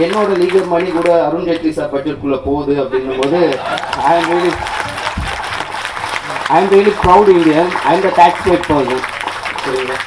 என்னோட லீகல் மணி கூட அருண் ஜேட்லி சார் பட்ஜெட்குள்ள போகுது அப்படின்னும் போது I am really proud Indian. I am the tax paid person. சரிங்களா?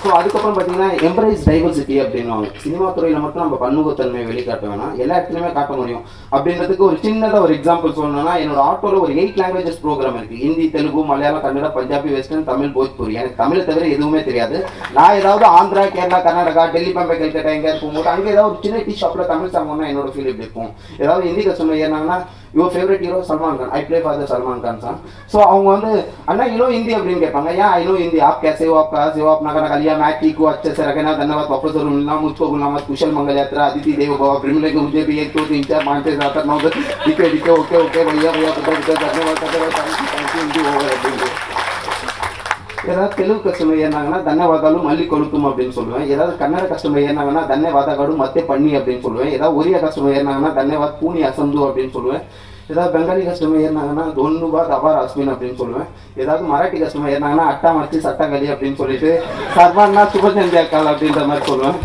ஸோ அதுக்கப்புறம் பார்த்தீங்கன்னா எம்ப்ரைஸ் டைவர்சிட்டி அப்படின்வாங்க. சினிமா துறையில் மட்டும் நம்ம பன்முகத்தன்மையை வெளிக்காட்ட வேணாம், எல்லா இடத்துலையுமே காட்ட முடியும் அப்படின்றதுக்கு ஒரு சின்னதாக ஒரு எக்ஸாம்பிள் சொல்லணும்னா, என்னோட ஆட்டோவில் ஒரு 8 லாங்குவேஜஸ் ப்ரோக்ராம் இருக்குது. ஹிந்தி, தெலுங்கு, மலையாளம், கன்னடா, பஞ்சாபி, வெஸ்டர்ன், தமிழ், போஜ்பூரி. எனக்கு தமிழை தவிர எதுவுமே தெரியாது. நான் ஏதாவது ஆந்திரா, கேரளா, கர்நாடகா, டெல்லி, பம்பை, கல்கட்டா எங்கேயாவது போகும்போது அங்கே ஏதாவது ஒரு சின்ன டீ ஷாப்பில் தமிழ் சாங்கோன்னா என்னோட ஃபீல் எப்படி இருக்கும். ஏதாவது ஹிந்தி கஸ்டமர் ஏறினாங்கன்னா, your favourite hero Salman Khan, I play for the Salman Khan song. So அவங்க வந்து அண்ணா யூனோ ஹிந்தி அப்படின்னு கேட்பாங்க. ஏன் ஐ நோ ஹிந்தி, आप कैसे हो, आप कहाँ से हो, आप नगर कलिया, मैं ठीक हूँ, अच्छे से रखना, धन्यवाद, वापस और मिलना, मुझको भूलना मत, कुशल मंगल यात्रा, अदिति देव भव, प्रेमले को मुझे भी 1 2 3 4 5 6 7 8 9 10 ठीक है ओके ओके भैया धन्यवाद हिंदी ओवर அப்படின்னு. ஏதாவது தெலுங்கு கஸ்டமர் ஏறினாங்கன்னா தன்யவாதாலும் மல்லி கொளுத்தும் அப்படின்னு சொல்லுவேன். ஏதாவது கன்னட கஸ்டமர் ஏறினாங்கன்னா தன்யவாதாடு மத்தே பண்ணி அப்படின்னு சொல்லுவேன். ஏதாவது ஒரியா கஸ்டமர் ஏறினாங்கன்னா தன்யவாத் பூனி அசந்து அப்படின்னு சொல்லுவேன். ஏதாவது பெங்காலி கஸ்டமர் ஏறினாங்கன்னா தொன்னுபாத் அபார் அஸ்மின் அப்படின்னு சொல்லுவேன். ஏதாவது மராட்டி கஸ்டமர் ஏறினாங்கன்னா அட்டா மச்சி சட்டங்களி அப்படின்னு சொல்லிட்டு சர்வான்னா சுபஜந்தியாக்கால் அப்படின்ற மாதிரி சொல்லுவேன்.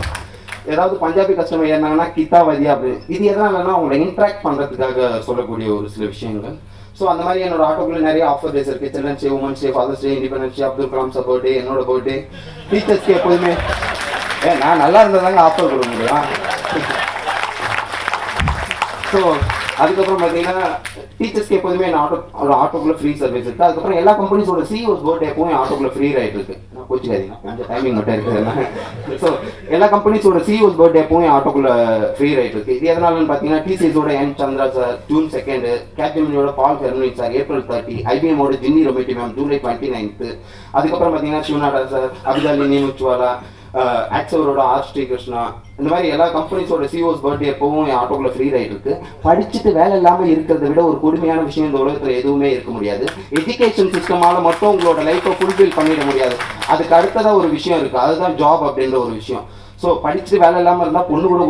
ஏதாவது பஞ்சாபி கஸ்டமர் ஏறினாங்கன்னா கிதாவதியா அப்படின்னு. இது எதனாலன்னா அவங்களை இன்ட்ராக்ட் பண்ணுறதுக்காக சொல்லக்கூடிய ஒரு சில விஷயங்கள். ஸோ அந்த மாதிரி என்னோட ஆட்டோக்குள்ள நிறைய ஆஃபர் டேஸ் இருக்குது. Children's day, women's day, father's day, independence day, Abdul Kalam sir birthday, என்னோட பர்த்டே, டீச்சர்ஸ்க்கு எப்போதுமே நான் நல்லா இருந்தாதாங்க ஆஃபர் கொடுக்க முடியும். ஸோ அதுக்கப்புறம் பார்த்தீங்கன்னா டீச்சர்ஸ்க்கு எப்போதுமே ஆட்டோக்குள்ள ஃப்ரீ சர்வீஸ் இருக்குது. அதுக்கப்புறம் எல்லா கம்பெனிஸோட சிஓஸ் பர்த்டே எப்பவும் ஆட்டோக்குள்ள ஃப்ரீ ரைட் இருக்கு. நான் கோச்சிக்காதீங்க, கொஞ்சம் டைமிங் மட்டும் இருக்குது. ஸோ எல்லா கம்பெனிஸோட சிஓஸ் பர்த்டே எப்பவும் ஆட்டோக்குள்ள ஃப்ரீ ரைட் இருக்கு. இது எதனாலன்னு பார்த்தீங்கன்னா, டிசிஎஸோட என் சந்திரா சார் June 2, கேப்ஜெமினியோட பால் ஃபெர்னிக் சார் April 30, ஐபிஎம்மோட ஜின்னி ரொமேட்டி மேம் July 29. அதுக்கப்புறம் பார்த்தீங்கன்னா சிவநாடா சார், அபிதாலினி முச்சுவாலா, ஆக்சவரோட ஆர் ஸ்ரீகிருஷ்ணா, இந்த மாதிரி எல்லா கம்பெனிஸோட சிஓஸ் பர்த்டே எப்பவும் என் ஆட்டோக்குள்ள ஃப்ரீ ரைட் இருக்கு. படிச்சுட்டு வேலை இல்லாமல் இருக்கிறத விட ஒரு கொடுமையான விஷயம் இந்த உலகத்தில் எதுவுமே இருக்க முடியாது. எஜுகேஷன் சிஸ்டமால மட்டும் உங்களோட லைஃப்பை ஃபுல்ஃபில் பண்ணிட முடியாது. அதுக்கு அடுத்ததான் ஒரு விஷயம் இருக்கு, அதுதான் ஜாப் அப்படின்ற ஒரு விஷயம். ஸோ படிச்சுட்டு வேலை இல்லாமல் இருந்தால் பொண்ணு கூட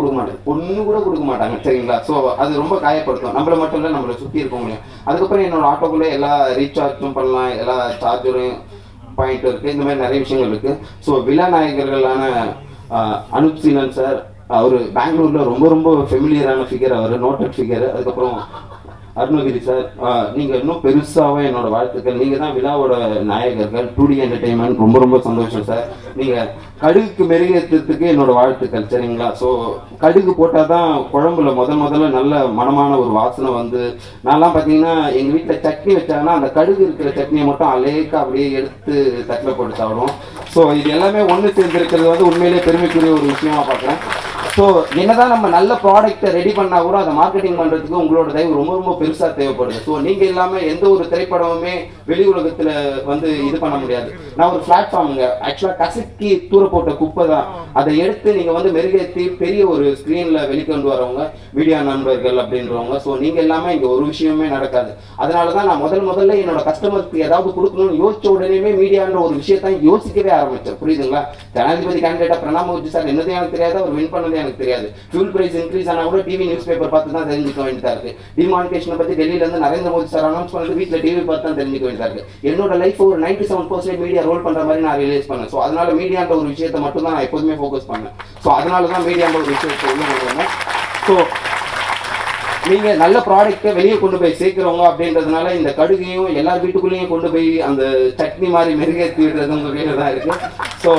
கொடுக்க மாட்டாங்க. சரிங்களா? ஸோ அது ரொம்ப காயப்படுத்தும், நம்மள மட்டும் இல்லை நம்மளை சுற்றி இருக்கவங்களையும். அதுக்கப்புறம் என்னோட ஆட்டோக்குள்ளே எல்லா ரீசார்ஜும் பண்ணலாம், எல்லா சார்ஜரும் பாயிண்ட் இருக்கு, இந்த மாதிரி நிறைய விஷயங்கள் இருக்கு. ஸோ விழா நாயகர்களான அனுப் சீனன் சார், அவர் பெங்களூர்ல ரொம்ப ரொம்ப ஃபெமிலியரான ஃபிகர், அவர் நோட்டட் ஃபிகர். அதுக்கப்புறம் அருணகிரி சார், நீங்க இன்னும் பெருசாவே என்னோட வாழ்த்துக்கள். நீங்க தான் விழாவோட நாயகர்கள். 2D என்டர்டைன்மெண்ட் ரொம்ப ரொம்ப சந்தோஷம் சார். நீங்க கடுகுக்கு மெருகேற்றத்துக்கு என்னோட வாழ்த்துக்கள். சரிங்களா? ஸோ கடுகு போட்டாதான் குழம்புல முதல்ல நல்ல மனமான ஒரு வாசனை வந்து, நான்லாம் பார்த்தீங்கன்னா எங்கள் வீட்டில் சட்னி வச்சாங்கன்னா அந்த கடுகு இருக்கிற சட்னியை மட்டும் அலேக்கா அப்படியே எடுத்து தட்டில் போட்டு சாப்பிடுவோம். ஸோ இது எல்லாமே ஒன்று சேர்ந்துருக்கிறது வந்து உண்மையிலே பெருமைக்குரிய ஒரு விஷயமா பார்க்குறேன். ஸோ என்னதான் நம்ம நல்ல ப்ராடக்ட்டை ரெடி பண்ணால் கூட அதை மார்க்கெட்டிங் பண்ணுறதுக்கு உங்களோட தயவு ரொம்ப ரொம்ப பெருசாக தேவைப்படுது. ஸோ நீங்கள் இல்லாமல் எந்த ஒரு திரைப்படமுமே வெளி உலகத்தில் வந்து இது பண்ண முடியாது. நான் ஒரு பிளாட்ஃபார்முங்க, ஆக்சுவலாக கசக்கி தூர போட்ட குப்பை தான், அதை எடுத்து நீங்கள் வந்து மெருகேற்றி பெரிய ஒரு ஸ்க்ரீனில் வெளிக்கொண்டு வரவங்க மீடியா நண்பர்கள் அப்படின்றவங்க. ஸோ நீங்கள் இல்லாமல் இங்கே ஒரு விஷயமே நடக்காது. அதனால தான் நான் முதல்ல என்னோட கஸ்டமருக்கு ஏதாவது கொடுக்கணும்னு யோசிச்ச உடனே மீடியான்ற ஒரு விஷயத்தான் யோசிக்கவே ஆரம்பித்தேன். புரியுதுங்களா? ஜனாதிபதி கேண்டிடேட்டா பிரணாப் முகர்ஜி சார் என்னதே எனக்கு தெரியாது, அவர் வின் பண்ணதே எனக்கு தெரியாது. ஃபியூல் பிரைஸ் இன்க்ரீஸ் ஆனா கூட டிவி நியூஸ் பேப்பர் பார்த்து தான் தெரிஞ்சுக்க வேண்டியதா இருக்கு. டிமானிட்டேஷனை பத்தி டெல்லியில இருந்து நரேந்திர மோடி சார் அனௌன்ஸ் பண்ணது வீட்டில் டிவி பார்த்து தான் தெரிஞ்சுக்க வேண்டியதா இருக்கு. என்னோட லைஃப் ஒரு 97% மீடியா ரோல் பண்ற மாதிரி நான் ரியலைஸ் பண்ணேன். ஸோ அதனால மீடியான்ற ஒரு விஷயத்தை மட்டும் தான் நான் எப்போதுமே ஃபோக்கஸ் பண்ணேன். ஸோ அதனால தான் மீடியான்ற ஒரு விஷயத்தை உள்ள. ஸோ நீங்க நல்ல ப்ராடக்ட்டை வெளியே கொண்டு போய் சேர்க்கிறவங்க அப்படின்றதுனால இந்த கடுகையும் எல்லார் வீட்டுக்குள்ளேயும் கொண்டு போய் அந்த சட்னி மாதிரி மெருகேற்றி விடுறது உங்க கையில தான் இருக்கு. ஸோ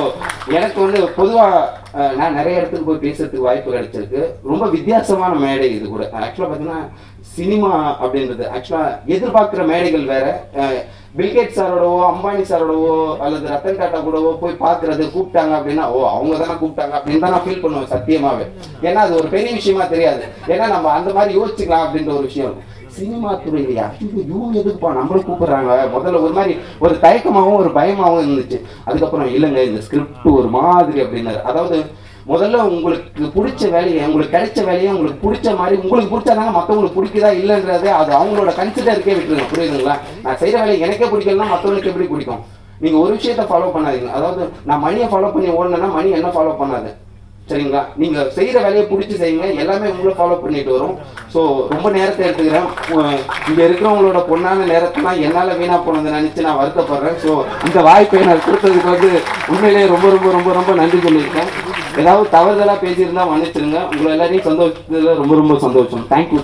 எனக்கு வந்து பொதுவாக நான் நிறைய இடத்துக்கு போய் பேசுறதுக்கு வாய்ப்பு கிடைச்சிருக்கு. ரொம்ப வித்தியாசமான மேடை இது கூட. ஆக்சுவலாக பார்த்தீங்கன்னா சினிமா அப்படின்றது ஆக்சுவலாக எதிர்பார்க்குற மேடைகள் வேற. பில்கேட் சாரோடவோ அம்பானி சாரோடவோ அல்லது ரத்தன் டாட்டா கூடவோ போய் பார்க்கறது கூப்பிட்டாங்க அப்படின்னா அவங்க தானே கூப்பிட்டாங்க அப்படின்னு தான் நான் ஃபீல் பண்ணுவேன் சத்தியமாவே. ஏன்னா அது ஒரு பெரிய விஷயமா தெரியாது. ஏன்னா நம்ம அந்த மாதிரி யோசிச்சுக்கலாம் அப்படின்ற ஒரு விஷயம் இருக்கும். சினிமா துறையிலையா இவங்க எதுக்குப்பா நம்மளும் கூப்பிடுறாங்க, முதல்ல ஒரு மாதிரி ஒரு தயக்கமாகவும் ஒரு பயமாகவும் இருந்துச்சு. அதுக்கப்புறம் இல்லைங்க இந்த ஸ்கிரிப்ட் ஒரு மாதிரி அப்படின்னாரு. அதாவது முதல்ல உங்களுக்கு பிடிச்ச வேலையை, உங்களுக்கு கிடைச்ச வேலையை உங்களுக்கு பிடிச்ச மாதிரி, உங்களுக்கு பிடிச்சாதாங்க மற்றவங்களுக்கு பிடிக்குதா இல்லைன்றது அது அவங்களோட கன்சிடருக்கே விட்டுருங்க. புரியுதுங்களா? நான் செய்கிற வேலையை எனக்கே பிடிக்கலன்னா மற்றவங்களுக்கு எப்படி பிடிக்கும்? நீங்கள் ஒரு விஷயத்த ஃபாலோ பண்ணாதீங்க. அதாவது நான் மணியை ஃபாலோ பண்ணி ஓடணுன்னா மணி என்ன ஃபாலோ பண்ணாது. சரிங்களா? நீங்கள் செய்கிற வேலையை பிடிச்சி செய்யுங்க, எல்லாமே உங்களை ஃபாலோ பண்ணிட்டு வரும். ஸோ ரொம்ப நேரத்தை எடுத்துக்கிறேன். இங்கே இருக்கிறவங்களோட பொண்ணான நேரத்தெல்லாம் என்னால் வீணாக போனதை நினச்சி நான் வருத்தப்படுறேன். ஸோ இந்த வாய்ப்பை நான் கொடுத்ததுக்கு வந்து உண்மையிலேயே ரொம்ப ரொம்ப ரொம்ப ரொம்ப நன்றி சொல்லியிருக்கேன். ஏதாவது தவறுதலாக பேசியிருந்தா மன்னிச்சிருங்க. உங்களை எல்லாரையும் சந்தோஷத்தில் ரொம்ப ரொம்ப சந்தோஷம். தேங்க்யூ.